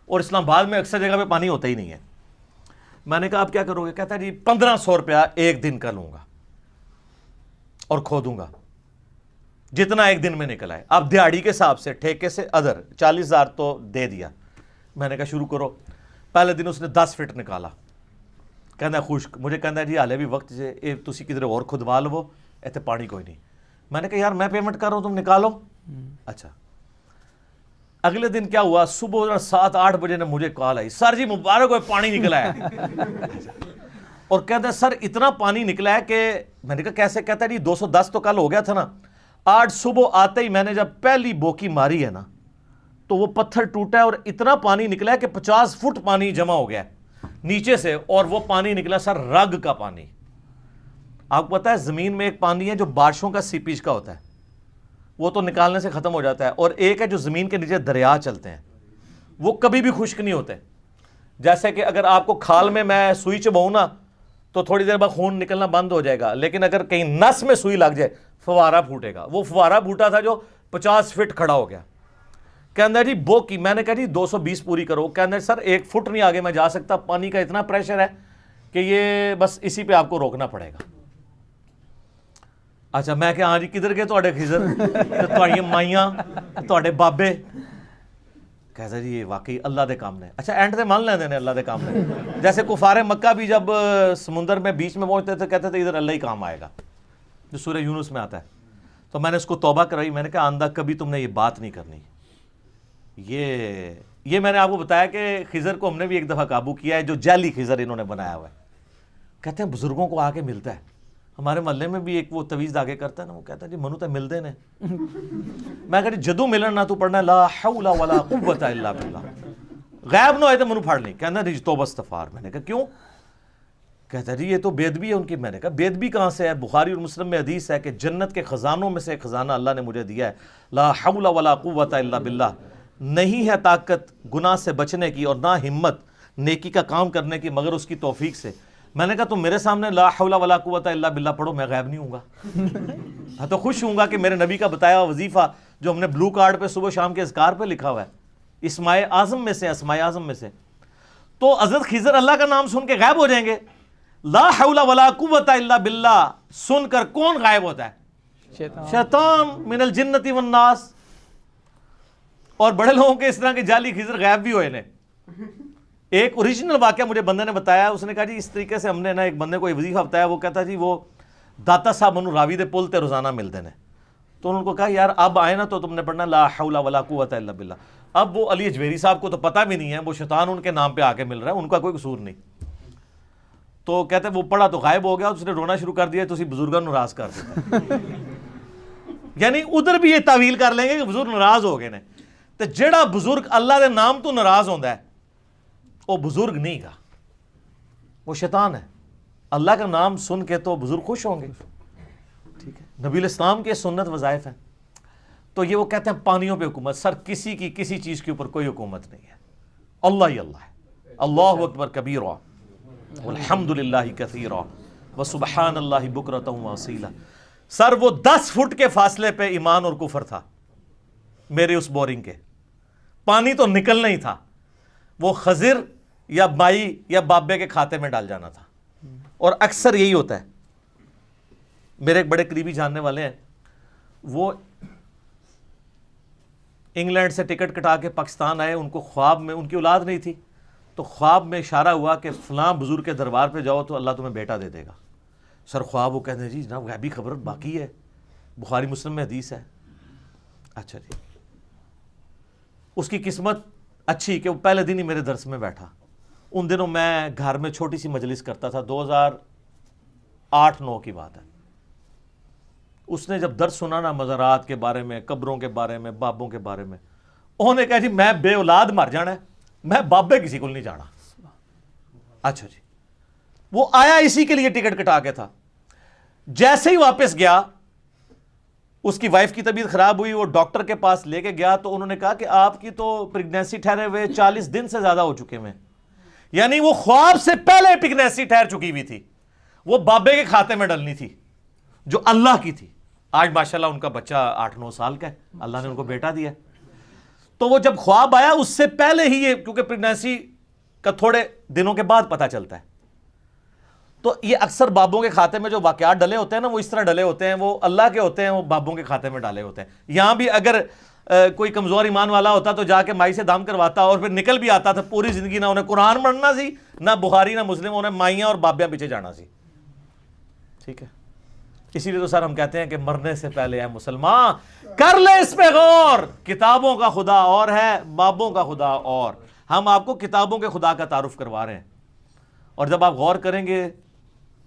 اور اسلام آباد میں اکثر جگہ پہ پانی ہوتا ہی نہیں ہے. میں نے کہا آپ کیا کرو گے؟ کہتا جی 1500 روپیہ ایک دن کا لوں گا اور کھودوں گا جتنا ایک دن میں نکلا ہے. اب دیہڑی کے حساب سے ٹھیکے سے ادھر 40,000 تو دے دیا. میں نے کہا شروع کرو. پہلے دن اس نے 10 فٹ نکالا. کہنا خشک. مجھے کہنا جی حالے بھی وقت سے تسی کدھر اور کھدوا لو, ایتھے پانی کوئی نہیں. میں نے کہا یار میں پیمنٹ کر رہا ہوں تم نکالو. اچھا اگلے دن کیا ہوا, صبح 7-8 بجے نے مجھے کال آئی, سر جی مبارک ہوئے پانی نکلا ہے. اور کہتا ہے سر اتنا پانی نکلا ہے کہ میں نے کہا کیسے؟ کہتا ہے جی 210 تو کل ہو گیا تھا نا, آج صبح آتے ہی میں نے جب پہلی بوکی ماری ہے نا تو وہ پتھر ٹوٹا ہے اور اتنا پانی نکلا ہے کہ 50 فٹ پانی جمع ہو گیا ہے نیچے سے, اور وہ پانی نکلا سر رگ کا پانی. آپ کو پتا ہے زمین میں ایک پانی ہے جو بارشوں کا سیپیج کا ہوتا ہے, وہ تو نکالنے سے ختم ہو جاتا ہے, اور ایک ہے جو زمین کے نیچے دریا چلتے ہیں, وہ کبھی بھی خشک نہیں ہوتے. جیسے کہ اگر آپ کو کھال میں سوئی چباؤں نا تو تھوڑی دیر بعد خون نکلنا بند ہو جائے گا, لیکن اگر کہیں نس میں سوئی لگ جائے فوارہ پھوٹے گا. وہ فوارہ پھوٹا تھا جو 50 فٹ کھڑا ہو گیا. کہنا جی بو کی. میں نے کہا جی 220 پوری کرو. کہنا سر 1 فٹ نہیں آگے میں جا سکتا, پانی کا اتنا پریشر ہے کہ یہ بس اسی پہ آپ کو روکنا پڑے گا. اچھا میں کہ ہاں جی کدھر گئے تواڈے خضر, تواڈیاں مائیاں, تواڈے بابے؟ کہتا جی یہ واقعی اللہ دے کام نے. اچھا اینڈ تے مان لیندے نے اللہ دے کام نے. جیسے کفار مکہ بھی جب سمندر میں بیچ میں پہنچتے تھے کہتے تھے ادھر اللہ ہی کام آئے گا, جو سورہ یونس میں آتا ہے. تو میں نے اس کو توبہ کرائی. میں نے کہا آندہ کبھی تم نے یہ بات نہیں کرنی. یہ میں نے آپ کو بتایا کہ خضر کو ہم نے بھی ایک دفعہ قابو کیا ہے, جو جعلی خضر انہوں نے بنایا ہوا ہے. کہتے ہیں بزرگوں کو آ کے ملتا ہے. ہمارے محلے میں بھی ایک وہ تویز آگے کرتا ہے نا, وہ کہتا ہے جی منو تے ملدے نے. میں کہا جی جدو ملن نہ تو پڑھنا لا حول ولا قوت الا باللہ, غائب نہ ہوئے تو منو پڑھ لیں. کہنا جی توبہ استغفار. میں نے کہا کیوں؟ کہتا جی یہ تو بےدبی ہے ان کی. میں نے کہا بےدبی کہاں سے ہے؟ بخاری اور مسلم میں حدیث ہے کہ جنت کے خزانوں میں سے ایک خزانہ اللہ نے مجھے دیا ہے, لا حول ولا قوت الا باللہ. نہیں ہے طاقت گناہ سے بچنے کی اور نہ ہمت نیکی کا کام کرنے کی مگر اس کی توفیق سے. میں نے کہا تم میرے سامنے لا حول ولا قوت الا باللہ پڑھو, میں غائب نہیں ہوں گا. ہاں تو خوش ہوں گا کہ میرے نبی کا بتایا وظیفہ جو ہم نے بلو کارڈ پہ صبح شام کے اذکار پہ لکھا ہوا ہے, اسماء اعظم میں سے, اسماء اعظم میں سے. تو حضرت خضر اللہ کا نام سن کے غائب ہو جائیں گے. لا حول ولا قوت الا باللہ سن کر کون غائب ہوتا ہے؟ شیطان من الجنت والناس. اور بڑے لوگوں کے اس طرح کے جعلی خضر غائب بھی ہوئے نے. ایک اوریجنل واقعہ مجھے بندے نے بتایا, اس نے کہا جی اس طریقے سے ہم نے نا ایک بندے کو ایک وظیفہ بتایا. وہ کہتا جی وہ داتا صاحب منو راوی دے پل تے روزانہ ملتے ہیں. تو انہوں کو کہا یار اب آئے نا تو تم نے پڑھنا لا حول ولا قوت الا باللہ. اب وہ علی اجویری صاحب کو تو پتہ بھی نہیں ہے, وہ شیطان ان کے نام پہ آ کے مل رہا ہے, ان کا کوئی قصور نہیں. تو کہتے وہ پڑھا تو غائب ہو گیا, اس نے رونا شروع کر دیا, تو اسی بزرگوں ناراض کر دیا. یعنی ادھر بھی یہ تعویل کر لیں گے کہ بزرگ ناراض ہو گئے نے. تو جڑا بزرگ اللہ دے نام تو ناراض ہوندا ہے وہ بزرگ نہیں گا, وہ شیطان ہے. اللہ کا نام سن کے تو بزرگ خوش ہوں گے. ٹھیک ہے, نبی الاسلام کے سنت وظائف ہیں. تو یہ وہ کہتے ہیں پانیوں پہ حکومت, سر کسی کی کسی چیز کے اوپر کوئی حکومت نہیں ہے, اللہ ہی اللہ ہے. اللہ اکبر کبیرا والحمد للہ کثیرا وسبحان اللہ بکرۃ واصیلا. سر وہ 10 فٹ کے فاصلے پہ ایمان اور کفر تھا میرے اس بورنگ کے, پانی تو نکلنا ہی تھا, وہ خضر یا مائی یا بابے کے کھاتے میں ڈال جانا تھا. اور اکثر یہی ہوتا ہے. میرے ایک بڑے قریبی جاننے والے ہیں, وہ انگلینڈ سے ٹکٹ کٹا کے پاکستان آئے, ان کو خواب میں, ان کی اولاد نہیں تھی, تو خواب میں اشارہ ہوا کہ فلاں بزرگ کے دربار پہ جاؤ تو اللہ تمہیں بیٹا دے دے گا. سر خواب وہ کہتے ہیں جی جناب غیبی خبر باقی ہے, بخاری مسلم میں حدیث ہے. اچھا جی, اس کی قسمت اچھی کہ وہ پہلے دن ہی میرے درس میں بیٹھا. ان دنوں میں گھر میں چھوٹی سی مجلس کرتا تھا, 2008-9 کی بات ہے. اس نے جب درس سنا نا مزارات کے بارے میں, قبروں کے بارے میں, بابوں کے بارے میں, انہوں نے کہا جی میں بے اولاد مر جانا ہے, میں بابے کسی کو نہیں جانا. اچھا جی, وہ آیا اسی کے لیے ٹکٹ کٹا کے تھا. جیسے ہی واپس گیا, اس کی وائف کی طبیعت خراب ہوئی, وہ ڈاکٹر کے پاس لے کے گیا تو انہوں نے کہا کہ آپ کی تو پریگنینسی ٹھہرے ہوئے 40 دن سے زیادہ ہو چکے ہیں. یعنی وہ خواب سے پہلے پریگنینسی ٹھہر چکی ہوئی تھی, وہ بابے کے کھاتے میں ڈلنی تھی جو اللہ کی تھی. آج ماشاءاللہ ان کا بچہ 8-9 سال کا ہے, اللہ نے ان کو بیٹا دیا. تو وہ جب خواب آیا اس سے پہلے ہی یہ, کیونکہ پریگنینسی کا تھوڑے دنوں کے بعد پتہ چلتا ہے, تو یہ اکثر بابوں کے کھاتے میں جو واقعات ڈلے ہوتے ہیں نا, وہ اس طرح ڈلے ہوتے ہیں, وہ اللہ کے ہوتے ہیں, وہ بابوں کے کھاتے میں ڈالے ہوتے ہیں. یہاں بھی اگر کوئی کمزور ایمان والا ہوتا تو جا کے مائی سے دام کرواتا اور پھر نکل بھی آتا تھا. پوری زندگی نہ انہیں قرآن پڑھنا سی, نہ بخاری نہ مسلم, انہیں مائیاں اور بابیاں پیچھے جانا سی. ٹھیک ہے, اسی لیے تو سر ہم کہتے ہیں کہ مرنے سے پہلے اے مسلمان کر لے اس پہ غور, کتابوں کا خدا اور ہے, بابوں کا خدا اور. ہم آپ کو کتابوں کے خدا کا تعارف کروا رہے ہیں, اور جب آپ غور کریں گے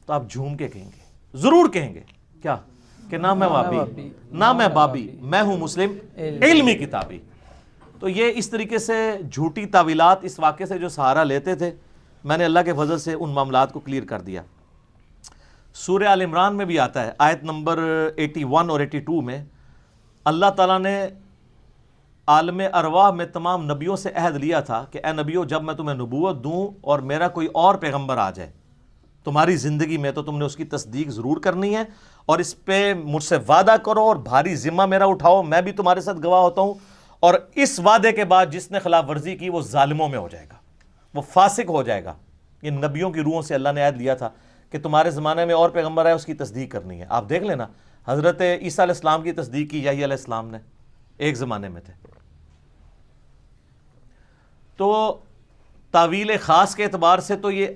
تو آپ جھوم کے کہیں گے, ضرور کہیں گے کیا, کہ نہ میں وابی نہ میں بابی, میں ہوں مسلم علمی کتابی. تو یہ اس طریقے سے جھوٹی تعویلات اس واقعے سے جو سہارا لیتے تھے, میں نے اللہ کے فضل سے ان معاملات کو کلیئر کر دیا. سورہ آل عمران میں بھی آتا ہے, آیت نمبر 81 اور 82 میں اللہ تعالیٰ نے عالم ارواح میں تمام نبیوں سے عہد لیا تھا کہ اے نبیوں, جب میں تمہیں نبوت دوں اور میرا کوئی اور پیغمبر آ جائے تمہاری زندگی میں, تو تم نے اس کی تصدیق ضرور کرنی ہے, اور اس پہ مجھ سے وعدہ کرو اور بھاری ذمہ میرا اٹھاؤ, میں بھی تمہارے ساتھ گواہ ہوتا ہوں. اور اس وعدے کے بعد جس نے خلاف ورزی کی وہ ظالموں میں ہو جائے گا, وہ فاسق ہو جائے گا. یہ نبیوں کی روحوں سے اللہ نے عہد لیا تھا کہ تمہارے زمانے میں اور پیغمبر ہے, اس کی تصدیق کرنی ہے. آپ دیکھ لینا, حضرت عیسیٰ علیہ السلام کی تصدیق کی یحییٰ علیہ السلام نے, ایک زمانے میں تھے. تو تعویل خاص کے اعتبار سے تو یہ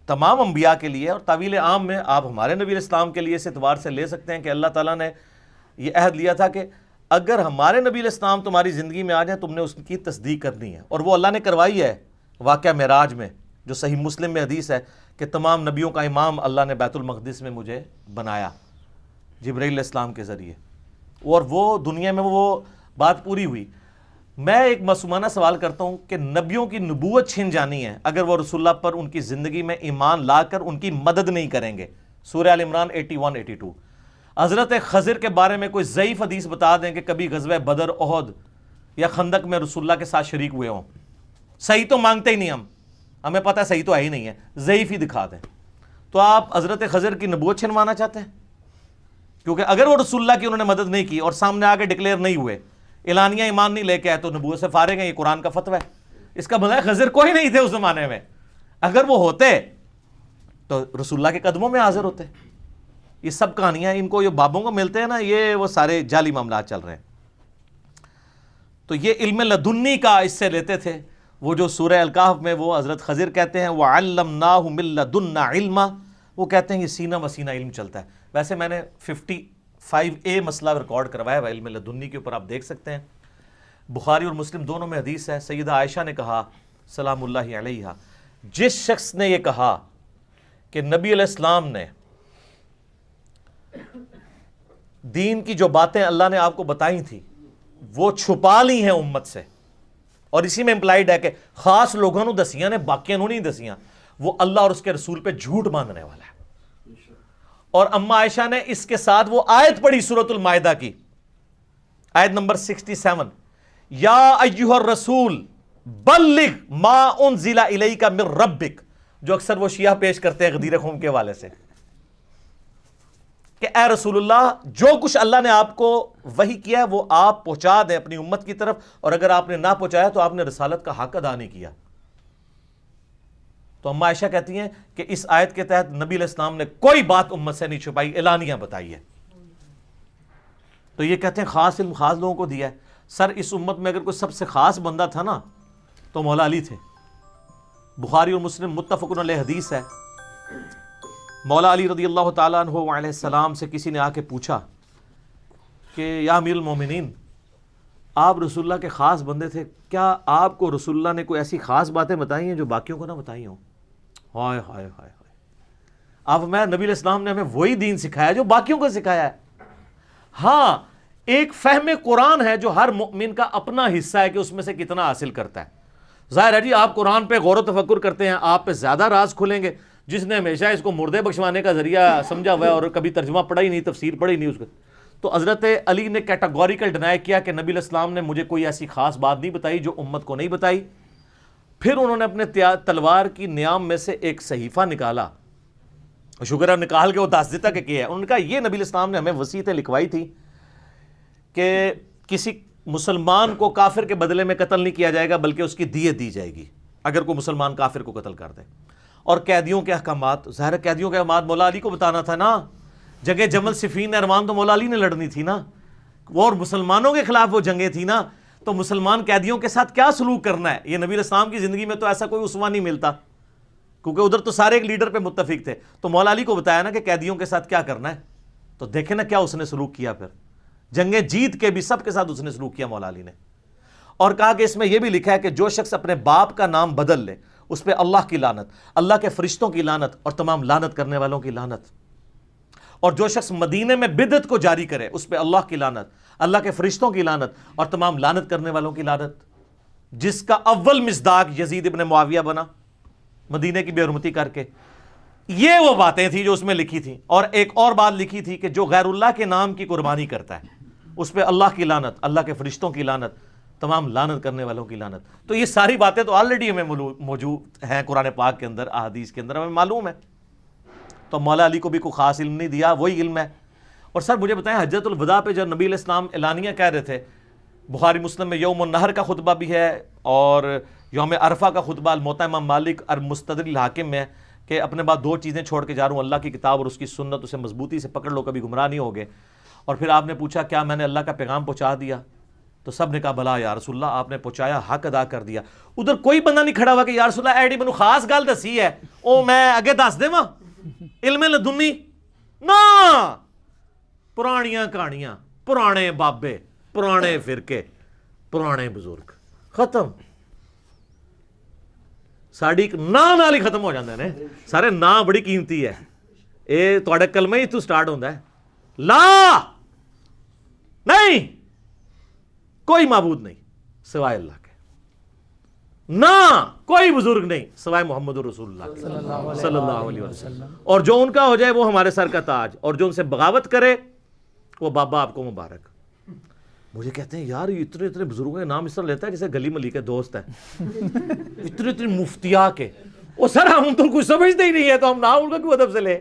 تمام انبیاء کے لیے, اور تعویل عام میں آپ ہمارے نبی علیہ السلام کے لیے اس اعتبار سے لے سکتے ہیں کہ اللہ تعالیٰ نے یہ عہد لیا تھا کہ اگر ہمارے نبی علیہ السلام تمہاری زندگی میں آ جائیں, تم نے اس کی تصدیق کرنی ہے. اور وہ اللہ نے کروائی ہے واقعہ معراج میں, جو صحیح مسلم میں حدیث ہے کہ تمام نبیوں کا امام اللہ نے بیت المقدس میں مجھے بنایا جبرائیل علیہ السلام کے ذریعے, اور وہ دنیا میں وہ بات پوری ہوئی. میں ایک معصومانہ سوال کرتا ہوں کہ نبیوں کی نبوت چھن جانی ہے اگر وہ رسول اللہ پر ان کی زندگی میں ایمان لا کر ان کی مدد نہیں کریں گے. سورہ آل عمران 81-82. حضرت خضر کے بارے میں کوئی ضعیف حدیث بتا دیں کہ کبھی غزوہ بدر, احد یا خندق میں رسول اللہ کے ساتھ شریک ہوئے ہوں. صحیح تو مانگتے ہی نہیں, ہمیں پتہ ہے صحیح تو ہے ہی نہیں ہے, ضعیف ہی دکھا دیں. تو آپ حضرت خضر کی نبوت چھنوانا چاہتے ہیں؟ کیونکہ اگر وہ رسول اللہ کی انہوں نے مدد نہیں کی اور سامنے آ کے ڈکلیئر نہیں ہوئے, اعلانیہ ایمان نہیں لے کے آئے, تو نبوت سے فارغ ہیں, یہ قرآن کا فتویٰ ہے. اس کا مطلب خضر کوئی نہیں تھے اس زمانے میں. اگر وہ ہوتے تو رسول اللہ کے قدموں میں حاضر ہوتے. یہ سب کہانیاں ان کو, یہ بابوں کو ملتے ہیں نا, یہ وہ سارے جعلی معاملات چل رہے ہیں. تو یہ علم لدنی کا اس سے لیتے تھے. وہ جو سورہ الکہف میں وہ حضرت خضر کہتے ہیں وَعَلَّمْنَاهُ مِن لَدُنَّا عِلْمًا, وہ کہتے ہیں یہ سینہ مسینہ علم چلتا ہے. ویسے میں نے 55A مسئلہ ریکارڈ کروایا ہے علم لدنی کے اوپر, آپ دیکھ سکتے ہیں. بخاری اور مسلم دونوں میں حدیث ہے. سیدہ عائشہ نے کہا سلام اللہ علیہا, جس شخص نے یہ کہا کہ نبی علیہ السلام نے دین کی جو باتیں اللہ نے آپ کو بتائی تھی وہ چھپا لی ہیں امت سے, اور اسی میں امپلائیڈ ہے کہ خاص لوگوں نے دسیاں نے, باقیوں نہیں دسیاں. وہ اللہ اور اس کے رسول پہ جھوٹ باندھنے والا ہے. اور اما عائشہ نے اس کے ساتھ وہ آیت پڑھی سورۃ المائدہ کی آیت نمبر 67, یا ایھا الرسول بلغ ما انزل الیک من ربک, جو اکثر وہ شیعہ پیش کرتے ہیں غدیر خم کے حوالے سے کہ اے رسول اللہ جو کچھ اللہ نے آپ کو وحی کیا ہے وہ آپ پہنچا دیں اپنی امت کی طرف, اور اگر آپ نے نہ پہنچایا تو آپ نے رسالت کا حق ادا نہیں کیا. تو اما عائشہ کہتی ہیں کہ اس آیت کے تحت نبی علیہ السلام نے کوئی بات امت سے نہیں چھپائی, اعلانیہ بتائی ہے. تو یہ کہتے ہیں خاص علم خاص لوگوں کو دیا ہے. سر اس امت میں اگر کوئی سب سے خاص بندہ تھا نا تو مولا علی تھے. بخاری اور مسلم متفقن علیہ حدیث ہے, مولا علی رضی اللہ تعالیٰ عنہ علیہ السلام سے کسی نے آ کے پوچھا کہ یا امیر المومنین, آپ رسول اللہ کے خاص بندے تھے, کیا آپ کو رسول اللہ نے کوئی ایسی خاص باتیں بتائی ہیں جو باقیوں کو نہ بتائی ہوں؟ ہائے ہائے ہائے ہائے, اب میں نبی علیہ السلام نے ہمیں وہی دین سکھایا جو باقیوں کو سکھایا ہے. ہاں ایک فہم قرآن ہے جو ہر مؤمن کا اپنا حصہ ہے کہ اس میں سے کتنا حاصل کرتا ہے. ظاہر ہے جی آپ قرآن پہ غور و تفکر کرتے ہیں, آپ پہ زیادہ راز کھلیں گے. جس نے ہمیشہ اس کو مردے بخشوانے کا ذریعہ سمجھا ہوا ہے اور کبھی ترجمہ پڑھا ہی نہیں, تفسیر پڑھی نہیں اس کو, تو حضرت علی نے کیٹاگوریکل ڈینائی کیا کہ نبی علیہ السلام نے مجھے کوئی ایسی خاص بات نہیں بتائی جو امت کو نہیں بتائی. پھر انہوں نے اپنے تلوار کی نیام میں سے ایک صحیفہ نکالا, شکر ہے نکال کے وہ دس دیتا کہ کیا ہے. انہوں نے کہا یہ نبی علیہ السلام نے ہمیں وصیتیں لکھوائی تھی کہ کسی مسلمان کو کافر کے بدلے میں قتل نہیں کیا جائے گا بلکہ اس کی دیت دی جائے گی اگر کوئی مسلمان کافر کو قتل کر دے. اور قیدیوں کے احکامات, ظاہر قیدیوں کے احکامات مولا علی کو بتانا تھا نا. جنگ جمل صفین ارمان تو مولا علی نے لڑنی تھی نا, وہ اور مسلمانوں کے خلاف وہ جنگیں تھی نا, تو مسلمان قیدیوں کے ساتھ کیا سلوک کرنا ہے. یہ نبی علیہ السلام کی زندگی میں تو ایسا کوئی اسوہ نہیں ملتا کیونکہ ادھر تو سارے ایک لیڈر پہ متفق تھے. تو مولا علی کو بتایا نا کہ قیدیوں کے ساتھ کیا کرنا ہے, تو دیکھیں نا کیا اس نے سلوک کیا. پھر جنگیں جیت کے بھی سب کے ساتھ اس نے سلوک کیا مولا علی نے, اور کہا کہ اس میں یہ بھی لکھا ہے کہ جو شخص اپنے باپ کا نام بدل لے اس پہ اللہ کی لعنت, اللہ کے فرشتوں کی لعنت اور تمام لعنت کرنے والوں کی لعنت. اور جو شخص مدینے میں بدعت کو جاری کرے اس پہ اللہ کی لعنت, اللہ کے فرشتوں کی لعنت اور تمام لعنت کرنے والوں کی لعنت. جس کا اول مصداق یزید ابن معاویہ بنا مدینے کی بے حرمتی کر کے. یہ وہ باتیں تھیں جو اس میں لکھی تھیں. اور ایک اور بات لکھی تھی کہ جو غیر اللہ کے نام کی قربانی کرتا ہے اس پہ اللہ کی لعنت, اللہ کے فرشتوں کی لعنت, تمام لعنت کرنے والوں کی لعنت. تو یہ ساری باتیں تو آلریڈی ہمیں موجود ہیں قرآن پاک کے اندر, احادیث کے اندر, ہمیں معلوم ہے. تو مولا علی کو بھی کوئی خاص علم نہیں دیا, وہی علم ہے. اور سر مجھے بتائیں حجۃ الوداع پہ جب نبی علیہ السلام اعلانیہ کہہ رہے تھے, بخاری مسلم میں یوم النحر کا خطبہ بھی ہے اور یوم عرفہ کا خطبہ الموطا امام مالک اور مستدرک الحاکم میں کہ اپنے بعد دو چیزیں چھوڑ کے جا رہا ہوں, اللہ کی کتاب اور اس کی سنت, اسے مضبوطی سے پکڑ لو کبھی گمراہ نہیں ہوگے. اور پھر آپ نے پوچھا کیا میں نے اللہ کا پیغام پہنچا دیا؟ تو سب نے کہا بلا یا رسول اللہ, آپ نے پہنچایا, حق ادا کر دیا. ادھر کوئی بندہ نہیں کھڑا ہوا کہ یا رسول اللہ ایڈی منو خاص گل دسی ہے او میں اگے دس دے علم لدنی نا. پرانیاں کہانیاں, پرانے بابے, پرانے فرقے, پرانے بزرگ, ختم. ساڈی ناں نال ہی ختم ہو جاندے نے سارے. ناں بڑی قیمتی ہے, اے تہاڈا کلمہ ہی تو سٹارٹ ہوندا ہے. لا نہیں کوئی معبود نہیں سوائے اللہ کے, نہ کوئی بزرگ نہیں سوائے محمد رسول اللہ صلی اللہ علیہ وسلم, اور جو ان کا ہو جائے وہ ہمارے سر کا تاج, اور جو ان سے بغاوت کرے وہ بابا آپ کو مبارک. مجھے کہتے ہیں یار اتنے اتنے بزرگوں کے نام اس طرح لیتا ہے جیسے گلی ملی کے دوست ہیں, اتنے اتنے مفتیا کے. وہ سر ہم تو کچھ سمجھتے ہی نہیں ہے تو ہم نام ان کا کیوں ادب سے لے.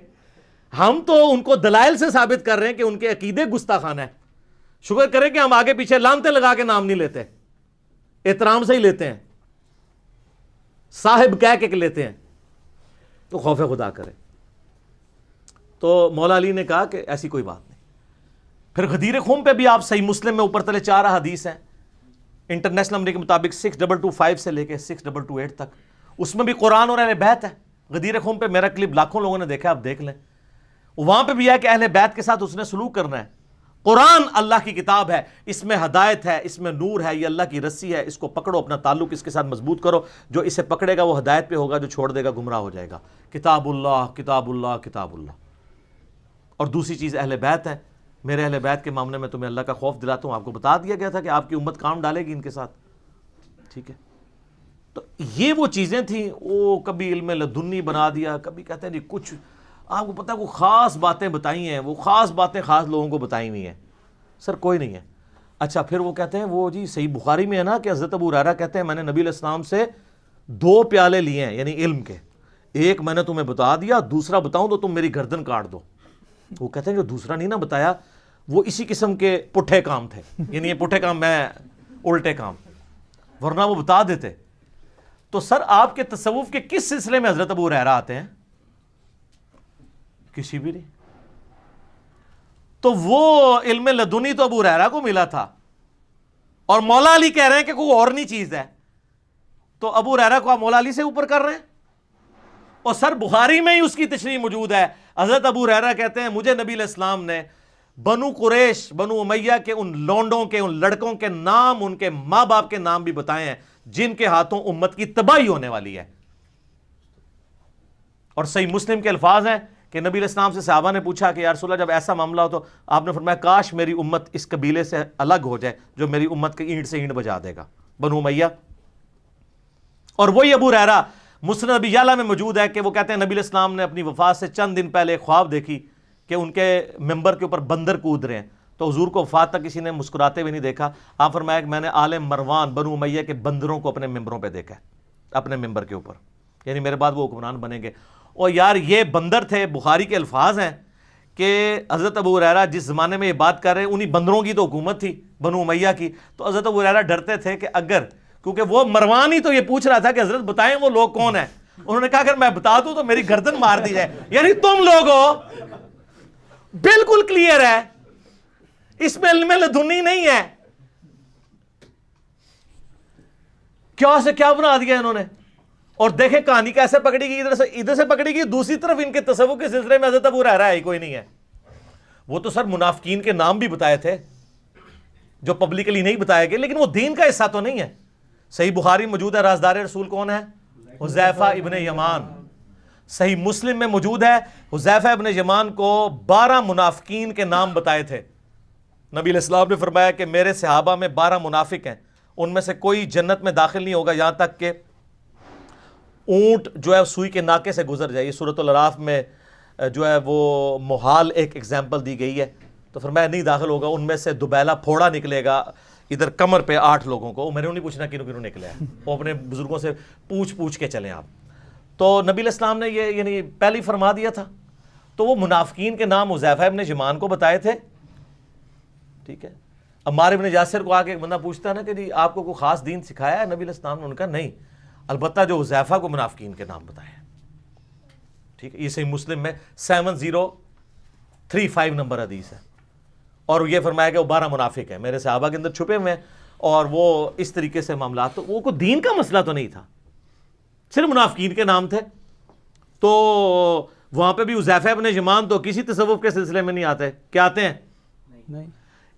ہم تو ان کو دلائل سے ثابت کر رہے ہیں کہ ان کے عقیدے گستاخانہ ہے. شکر کریں کہ ہم آگے پیچھے لانتے لگا کے نام نہیں لیتے, احترام سے ہی لیتے ہیں, صاحب کہہ کے لیتے ہیں. تو خوف خدا کرے. تو مولا علی نے کہا کہ ایسی کوئی بات نہیں. پھر غدیر خم پہ بھی آپ صحیح مسلم میں اوپر تلے 4 حدیث ہیں انٹرنیشنل نمبر کے مطابق 6225 سے لے کے 6228 تک. اس میں بھی قرآن اور اہل بیت ہے. غدیر خم پہ میرا کلپ لاکھوں لوگوں نے دیکھا, آپ دیکھ لیں. وہاں پہ بھی ہے کہ اہل بیت کے ساتھ اس نے سلوک کرنا ہے. قرآن اللہ کی کتاب ہے, اس میں ہدایت ہے, اس میں نور ہے, یہ اللہ کی رسی ہے, اس کو پکڑو, اپنا تعلق اس کے ساتھ مضبوط کرو. جو اسے پکڑے گا وہ ہدایت پہ ہوگا, جو چھوڑ دے گا گمراہ ہو جائے گا. کتاب اللہ کتاب اللہ کتاب اللہ. اور دوسری چیز اہل بیت ہے. میرے اہل بیت کے معاملے میں تمہیں اللہ کا خوف دلاتا ہوں. آپ کو بتا دیا گیا تھا کہ آپ کی امت کام ڈالے گی ان کے ساتھ, ٹھیک ہے. تو یہ وہ چیزیں تھیں. وہ کبھی علم لدنی بنا دیا, کبھی کہتے ہیں جی کچھ آپ کو پتہ ہے کوئی خاص باتیں بتائی ہیں, وہ خاص باتیں خاص لوگوں کو بتائی ہوئی ہیں. سر کوئی نہیں ہے. اچھا پھر وہ کہتے ہیں وہ جی صحیح بخاری میں ہے نا کہ حضرت ابو ہریرہ کہتے ہیں میں نے نبی علیہ السلام سے 2 پیالے لیے ہیں یعنی علم کے, ایک میں نے تمہیں بتا دیا, دوسرا بتاؤں تو تم میری گردن کاٹ دو. وہ کہتے ہیں جو دوسرا نہیں نا بتایا وہ اسی قسم کے پٹھے کام تھے, یعنی یہ پٹھے کام میں الٹے کام, ورنہ وہ بتا دیتے. تو سر آپ کے تصوف کے کس سلسلے میں حضرت ابو ہریرہ آتے ہیں؟ کسی بھی نہیں. تو وہ علم لدنی تو ابو ہریرہ کو ملا تھا, اور مولا علی کہہ رہے ہیں کہ کوئی اور نہیں چیز ہے, تو ابو ہریرہ کو آپ مولا علی سے اوپر کر رہے ہیں. اور سر بخاری میں ہی اس کی تشریح موجود ہے. حضرت ابو ہریرہ کہتے ہیں مجھے نبی علیہ السلام نے بنو قریش, بنو امیہ کے ان لونڈوں کے, ان لڑکوں کے نام, ان کے ماں باپ کے نام بھی بتائے ہیں جن کے ہاتھوں امت کی تباہی ہونے والی ہے. اور صحیح مسلم کے الفاظ ہیں کہ نبی علیہ السلام سے صحابہ نے پوچھا کہ یا رسول اللہ جب ایسا معاملہ ہو تو آپ نے فرمایا کاش میری امت اس قبیلے سے الگ ہو جائے جو میری امت کی اینٹ سے اینٹ بجا دے گا, بنو امیہ. اور وہی ابو ہریرہ مسند ابی یعلا میں موجود ہے کہ وہ کہتے ہیں نبی علیہ السلام نے اپنی وفات سے چند دن پہلے خواب دیکھی کہ ان کے ممبر کے اوپر بندر کود رہے ہیں, تو حضور کو وفات تک کسی نے مسکراتے ہوئے نہیں دیکھا. آپ فرمایا کہ میں نے آل مروان بنو امیہ کے بندروں کو اپنے ممبروں پہ دیکھا ہے, اپنے ممبر کے اوپر, یعنی میرے بعد وہ حکمران بنیں گے. اور یار یہ بندر تھے, بخاری کے الفاظ ہیں کہ حضرت ابو ہریرہ جس زمانے میں یہ بات کر رہے ہیں انہی بندروں کی تو حکومت تھی بنو امیہ کی. تو حضرت ابو ہریرہ ڈرتے تھے کہ اگر, کیونکہ وہ مروان ہی تو یہ پوچھ رہا تھا کہ حضرت بتائیں وہ لوگ کون ہیں, انہوں نے کہا اگر میں بتا دوں تو میری گردن مار دی جائے, یعنی تم لوگ ہو. بالکل کلیئر ہے, اس میں علم لدنی نہیں ہے. کیا سے کیا بنا دیا انہوں نے. اور دیکھیں کہانی کیسے پکڑی گئی, ادھر سے پکڑی گئی, دوسری طرف ان کے تصوف کے سلسلے میں حضرت ابو ہریرہ ہی کوئی نہیں ہے. وہ تو سر منافقین کے نام بھی بتائے تھے جو پبلکلی نہیں بتائے گئے, لیکن وہ دین کا حصہ تو نہیں ہے. صحیح بخاری موجود ہے رازدار رسول کون ہے؟ حذیفہ ابن یمان. صحیح مسلم میں موجود ہے حذیفہ ابن یمان کو 12 منافقین کے نام بتائے تھے. نبی علیہ السلام نے فرمایا کہ میرے صحابہ میں 12 منافق ہیں, ان میں سے کوئی جنت میں داخل نہیں ہوگا یہاں تک کہ اونٹ جو ہے سوئی کے ناکے سے گزر جائے. یہ سورۃ الاعراف میں جو ہے وہ محال ایک ایگزامپل دی گئی ہے. تو فرمایا نہیں داخل ہوگا, ان میں سے دبیلا پھوڑا نکلے گا ادھر کمر پہ 8 لوگوں کو. میں نے نہیں پوچھنا کنوں کنوں نکلے ہیں, وہ اپنے بزرگوں سے پوچھ کے چلیں آپ. تو نبی علیہ السلام نے یہ یعنی پہلے ہی فرما دیا تھا. تو وہ منافقین کے نام حذیفہ ابن یمان کو بتائے تھے. ٹھیک ہے, عمار ابن یاسر کو آگے ایک بندہ پوچھتا ہے نا کہ جی آپ کو کوئی خاص دین سکھایا ہے نبی علیہ السلام نے؟ ان کا نہیں, البتہ جو حذیفہ کو منافقین کے نام بتائے. ٹھیک ہے, یہ صحیح مسلم میں 7035 نمبر حدیث ہے. اور یہ فرمایا کہ وہ 12 منافق ہیں میرے صحابہ کے اندر چھپے ہوئے ہیں, اور وہ اس طریقے سے معاملات. تو وہ کوئی دین کا مسئلہ تو نہیں تھا, صرف منافقین کے نام تھے. تو وہاں پہ بھی حذیفہ ابن یمان تو کسی تصوف کے سلسلے میں نہیں آتے. کیا آتے ہیں؟ نہیں.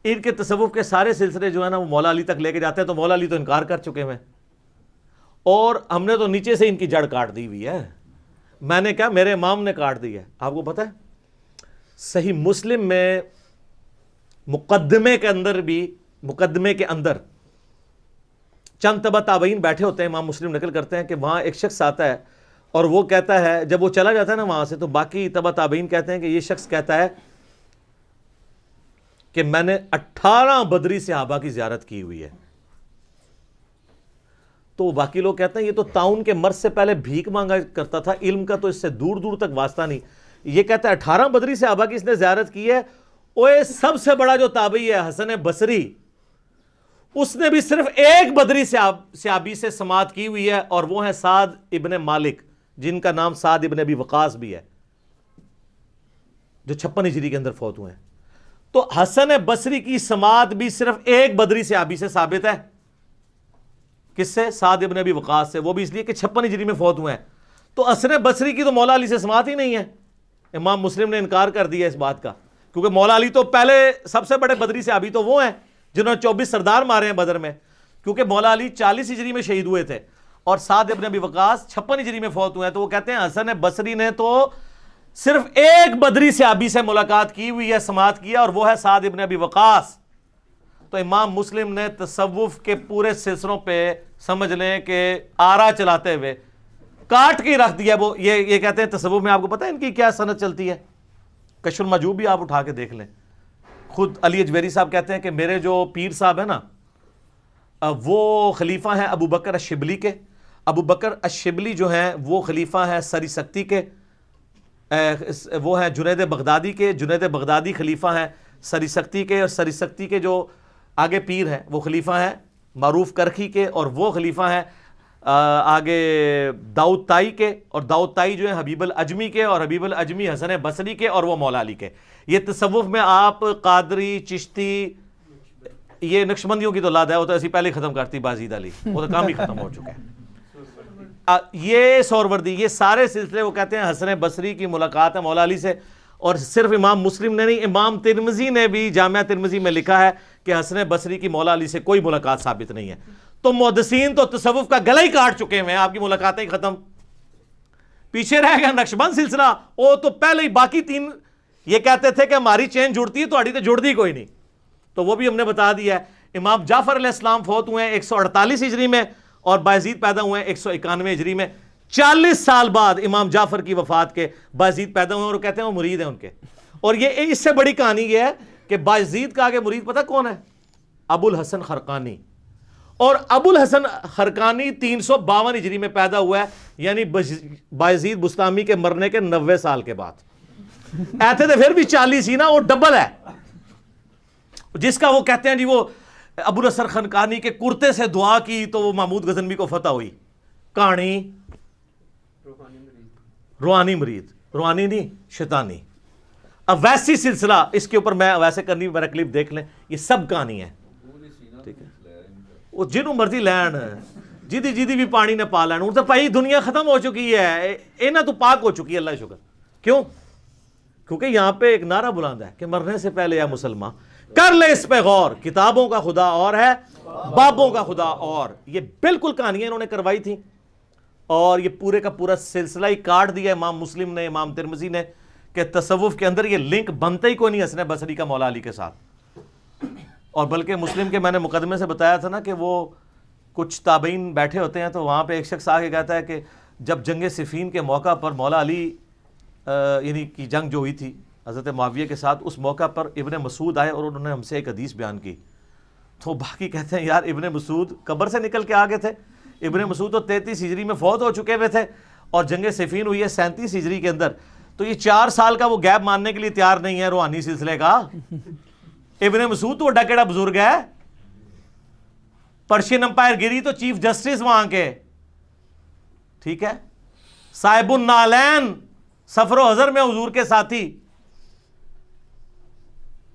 ان کے تصوف کے سارے سلسلے جو ہے نا وہ مولا علی تک لے کے جاتے ہیں. تو مولا علی تو انکار کر چکے ہیں, اور ہم نے تو نیچے سے ان کی جڑ کاٹ دی ہوئی ہے. میں نے کہا میرے امام نے کاٹ دی ہے. آپ کو پتہ ہے صحیح مسلم میں مقدمے کے اندر چند تبع تابعین بیٹھے ہوتے ہیں. امام مسلم نقل کرتے ہیں کہ وہاں ایک شخص آتا ہے اور وہ کہتا ہے, جب وہ چلا جاتا ہے نا وہاں سے, تو باقی تبع تابعین کہتے ہیں کہ یہ شخص کہتا ہے کہ میں نے 18 بدری صحابہ کی زیارت کی ہوئی ہے. تو باقی لوگ کہتے ہیں یہ تو طاعون کے مرض سے پہلے بھیک مانگا کرتا تھا, علم کا تو اس سے دور دور تک واسطہ نہیں. یہ کہتا ہے 18 بدری صحابہ کی اس نے زیارت کی ہے. اوے سب سے بڑا جو تابعی ہے حسن بصری, اس نے بھی صرف ایک بدری صحابی سے سماعت کی ہوئی ہے, اور وہ ہے سعد ابن مالک, جن کا نام سعد ابن ابی وقاص بھی ہے, جو 56 ہجری کے اندر فوت ہوئے ہیں. تو حسن بصری کی سماعت بھی صرف ایک بدری صحابی سے ثابت ہے. کس سے؟ سعد ابن ابی وقاص سے. وہ بھی اس لیے کہ 56 ہجری میں فوت ہوئے ہیں. تو حسن بصری کی تو مولا علی سے سماعت ہی نہیں ہے. امام مسلم نے انکار کر دیا اس بات کا, کیونکہ مولا علی تو پہلے سب سے بڑے بدری صحابی تو وہ ہیں جنہوں نے 24 سردار مارے ہیں بدر میں, کیونکہ مولا علی 40 ہجری میں شہید ہوئے تھے اور سعد ابن ابی وقاص 56 ہجری میں فوت ہوئے ہیں. تو وہ کہتے ہیں حسن بصری نے تو صرف ایک بدری صحابی سے ملاقات کی ہوئی ہے, سماعت کیا, اور وہ ہے سعد ابن ابی وقاص. تو امام مسلم نے تصوف کے پورے سلسلوں پہ سمجھ لیں کہ آرا چلاتے ہوئے کاٹ کے رکھ دیا. وہ یہ کہتے ہیں تصوف میں آپ کو پتہ ہے ان کی کیا سند چلتی ہے؟ کشف المحجوب بھی آپ اٹھا کے دیکھ لیں. خود علی اجویری صاحب کہتے ہیں کہ میرے جو پیر صاحب ہیں نا وہ خلیفہ ہیں ابو بکر الشبلی کے. ابو بکر الشبلی جو ہیں وہ خلیفہ ہیں سری سکتی کے, وہ ہیں جنید بغدادی کے. جنید بغدادی خلیفہ ہیں سری سکتی کے, اور سری سکتی کے جو آگے پیر ہیں وہ خلیفہ ہیں معروف کرخی کے, اور وہ خلیفہ ہیں آگے داؤد تائی کے, اور داؤد تائی جو ہیں حبیب العجمی کے, اور حبیب العجمی حسن بصری کے, اور وہ مولا علی کے. یہ تصوف میں آپ قادری, چشتی, یہ نقشبندیوں کی تو لاد ہے, وہ تو ایسی پہلے ختم کرتی بازید علی, وہ تو کام ہی ختم ہو چکا ہے. یہ سہروردی, یہ سارے سلسلے وہ کہتے ہیں حسن بصری کی ملاقات ہے مولا علی سے. اور صرف امام مسلم نے نہیں, امام ترمذی نے بھی جامعہ ترمذی میں لکھا ہے کہ حسن بصری کی مولا علی سے کوئی ملاقات ثابت نہیں ہے. تو محدثین تو تصوف کا گلا ہی کاٹ چکے ہیں, آپ کی ملاقاتیں ہی ختم. پیچھے رہ گیا نقشبند سلسلہ, وہ تو پہلے ہی باقی تین یہ کہتے تھے کہ ہماری چین جڑتی ہے تو ہماری تو جڑتی کوئی نہیں, تو وہ بھی ہم نے بتا دیا ہے. امام جعفر علیہ السلام فوت ہوئے ہیں 148 ہجری میں, اور بایزید پیدا ہوئے ہیں 191 ہجری میں. 40 سال بعد امام جعفر کی وفات کے بایزید پیدا ہوئے ہیں, اور وہ کہتے ہیں وہ مرید ہیں ان کے. اور یہ اس سے بڑی کہانی یہ ہے کہ بایزید کا آگے مرید پتہ کون ہے؟ ابو الحسن خرقانی. اور ابو الحسن خرقانی 352 ہجری میں پیدا ہوا ہے, یعنی بایزید بستامی کے مرنے کے 90 سال کے بعد. ایسے تو پھر بھی 40 ہی نا, وہ ڈبل ہے. جس کا وہ کہتے ہیں جی وہ ابو الحسن خرقانی کے کرتے سے دعا کی تو وہ محمود غزنوی کو فتح ہوئی. کہانی روحانی مرید, روحانی نہیں شیطانی. اب ویسی سلسلہ اس کے اوپر میں ویسے کرنی, میرا کلپ دیکھ لیں, یہ سب کہانی ہے. ٹھیک ہے, وہ جنہوں مرضی لین جیدی جیدی بھی پانی نے پا لین, تو بھائی دنیا ختم ہو چکی ہے, اینا تو پاک ہو چکی ہے, اللہ شکر. کیوں؟ کیونکہ یہاں پہ ایک نعرہ بلند ہے کہ مرنے سے پہلے یا مسلمان کر لے اس پہ غور, کتابوں کا خدا اور ہے بابوں کا خدا اور. یہ بالکل کہانیاں انہوں نے کروائی تھیں, اور یہ پورے کا پورا سلسلہ ہی کاٹ دیا امام مسلم نے, امام ترمذی نے, کہ تصوف کے اندر یہ لنک بنتا ہی کوئی نہیں حسن بصری کا مولا علی کے ساتھ. اور بلکہ مسلم کے میں نے مقدمے سے بتایا تھا نا کہ وہ کچھ تابعین بیٹھے ہوتے ہیں, تو وہاں پہ ایک شخص آگے کہتا ہے کہ جب جنگ صفین کے موقع پر مولا علی یعنی کی جنگ جو ہوئی تھی حضرت معاویہ کے ساتھ, اس موقع پر ابن مسعود آئے اور انہوں نے ہم سے ایک حدیث بیان کی. تو باقی کہتے ہیں یار ابن مسعود قبر سے نکل کے آگے تھے, ابن مسعود تو 33 ہجری میں فوت ہو چکے ہوئے تھے, اور جنگ صفین ہوئی ہے 37 ہجری کے اندر. تو یہ 4 سال کا وہ گیپ ماننے کے لیے تیار نہیں ہے روحانی سلسلے کا. ابن مسعود تو وہ ڈکیڑا بزرگ ہے, پرشین امپائر گری تو چیف جسٹس وہاں کے, ٹھیک ہے, صاحب النالین, سفر و حضر میں حضور کے ساتھی.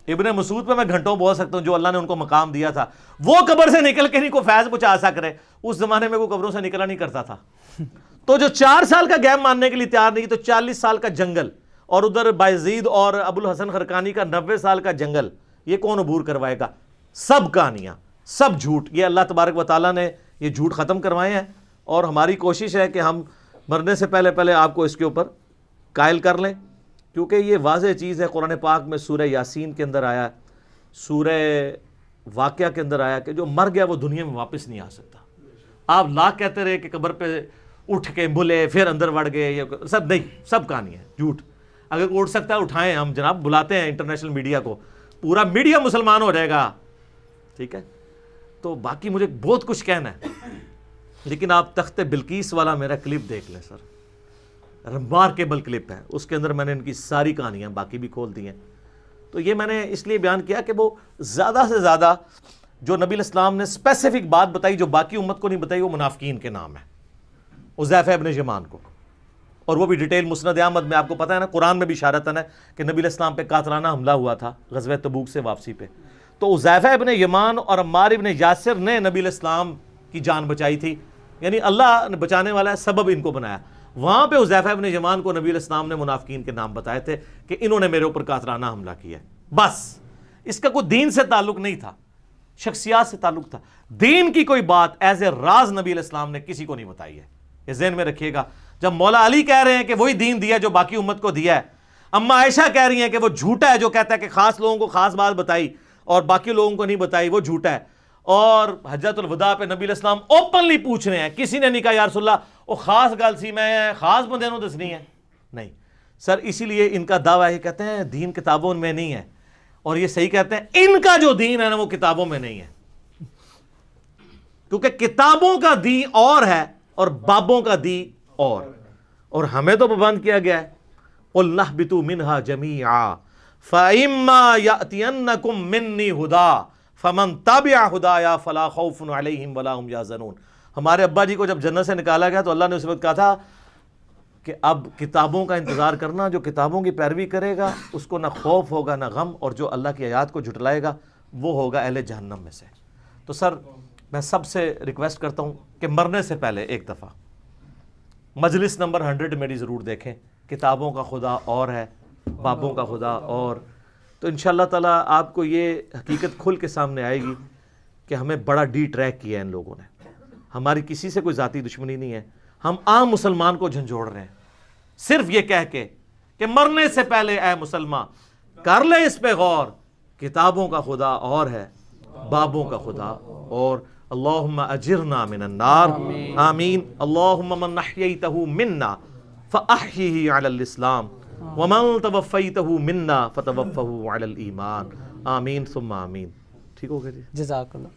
ابن مسعود پہ میں گھنٹوں بول سکتا ہوں, جو اللہ نے ان کو مقام دیا تھا. وہ قبر سے نکل کے نہیں کوئی فیض پہنچا سکے, اس زمانے میں کوئی قبروں سے نکلا نہیں کرتا تھا. تو جو 4 سال کا گیپ ماننے کے لیے تیار نہیں, تو 40 سال کا جنگل, اور ادھر بایزید اور ابو الحسن خرقانی کا 90 سال کا جنگل, یہ کون عبور کروائے گا؟ سب کہانیاں, سب جھوٹ. یہ اللہ تبارک و تعالیٰ نے یہ جھوٹ ختم کروائے ہیں, اور ہماری کوشش ہے کہ ہم مرنے سے پہلے آپ کو اس کے اوپر قائل کر لیں, کیونکہ یہ واضح چیز ہے. قرآن پاک میں سورہ یاسین کے اندر آیا, سورہ واقعہ کے اندر آیا کہ جو مر گیا وہ دنیا میں واپس نہیں آ سکتا. آپ لاکھ کہتے رہے کہ قبر پہ اٹھ کے بلے پھر اندر وڑ گئے, یہ سب نہیں, سب کہانی ہے جھوٹ. اگر اٹھ سکتا ہے اٹھائیں, ہم جناب بلاتے ہیں انٹرنیشنل میڈیا کو, پورا میڈیا مسلمان ہو جائے گا, ٹھیک ہے. تو باقی مجھے بہت کچھ کہنا ہے, لیکن آپ تخت بلقیس والا میرا کلپ دیکھ لیں سر, ریمارکیبل کلپ ہے. اس کے اندر میں نے ان کی ساری کہانیاں باقی بھی کھول دی ہیں. تو یہ میں نے اس لیے بیان کیا کہ وہ زیادہ سے زیادہ جو نبی الاسلام نے اسپیسیفک بات بتائی جو باقی امت کو نہیں بتائی, وہ منافقین کے نام ہے, حذیفہ ابن یمان کو. اور وہ بھی ڈیٹیل مسند احمد میں, آپ کو پتہ ہے نا قرآن میں بھی اشارتاً ہے کہ نبی الاسلام پہ قاتلانہ حملہ ہوا تھا غزوہ تبوک سے واپسی پہ. تو حذیفہ ابن یمان اور عمار ابن یاسر نے نبی الاسلام کی جان بچائی تھی, یعنی اللہ نے بچانے والا ہے, سبب ان کو بنایا. وہاں پہ حذیفہ ابن یمان کو نبی الاسلام نے منافقین کے نام بتائے تھے کہ انہوں نے میرے اوپر قاتلانہ حملہ کیا ہے. بس اس کا کوئی دین سے تعلق نہیں تھا, شخصیات سے تعلق تھا. دین کی کوئی بات ایز اے راز نبی علیہ السلام نے کسی کو نہیں بتائی ہے, یہ ذہن میں رکھیے گا. جب مولا علی کہہ رہے ہیں کہ وہی دین دیا جو باقی امت کو دیا ہے, اما عائشہ کہہ رہی ہیں کہ وہ جھوٹا ہے جو کہتا ہے کہ خاص لوگوں کو خاص بات بتائی, اور باقی لوگوں کو نہیں بتائی وہ جھوٹا ہے. اور حجۃ الوداع پہ نبی علیہ السلام اوپنلی پوچھ رہے ہیں, کسی نے نہیں کہا یا رسول اللہ وہ خاص گل سی میں خاص بندے نوں دسنی ہے, نہیں سر. اسی لیے ان کا دعویٰ یہ کہتے ہیں دین کتابوں میں نہیں ہے, اور یہ صحیح کہتے ہیں ان کا جو دین ہے نا وہ کتابوں میں نہیں ہے, کیونکہ کتابوں کا دین اور ہے اور بابوں کا دین اور ہمیں تو پابند کیا گیا ہے قُلْ نَحْبِطُوا مِنْهَا جَمِيعًا فَإِمَّا يَأْتِيَنَّكُم مِّنِّي هُدًى فَمَن تَبِعَ هُدَايَا فَلَا خَوْفٌ عَلَيْهِمْ وَلَا هُمْ يَحْزَنُونَ. ہمارے ابا جی کو جب جنت سے نکالا گیا تو اللہ نے اس وقت کہا تھا کہ اب کتابوں کا انتظار کرنا, جو کتابوں کی پیروی کرے گا اس کو نہ خوف ہوگا نہ غم, اور جو اللہ کی آیات کو جھٹلائے گا وہ ہوگا اہل جہنم میں سے. تو سر میں سب سے ریکویسٹ کرتا ہوں کہ مرنے سے پہلے ایک دفعہ مجلس نمبر 100 میری ضرور دیکھیں. کتابوں کا خدا اور ہے, بابوں کا خدا اور. تو انشاءاللہ تعالیٰ آپ کو یہ حقیقت کھل کے سامنے آئے گی کہ ہمیں بڑا ڈی ٹریک کیا ہے ان لوگوں نے. ہماری کسی سے کوئی ذاتی دشمنی نہیں ہے, ہم عام مسلمان کو جھنجھوڑ رہے ہیں صرف یہ کہہ کے کہ مرنے سے پہلے اے مسلمان کر لے اس پہ غور, کتابوں کا خدا اور ہے, بابوں کا خدا اور. اللہم اجرنا من النار آمین. اللہم من احییتہ منا فاحیہ علی الاسلام ومن توفیتہ منا فتوفہ علی الایمان آمین ثم آمین. ٹھیک ہو گیا جی, جزاک اللہ.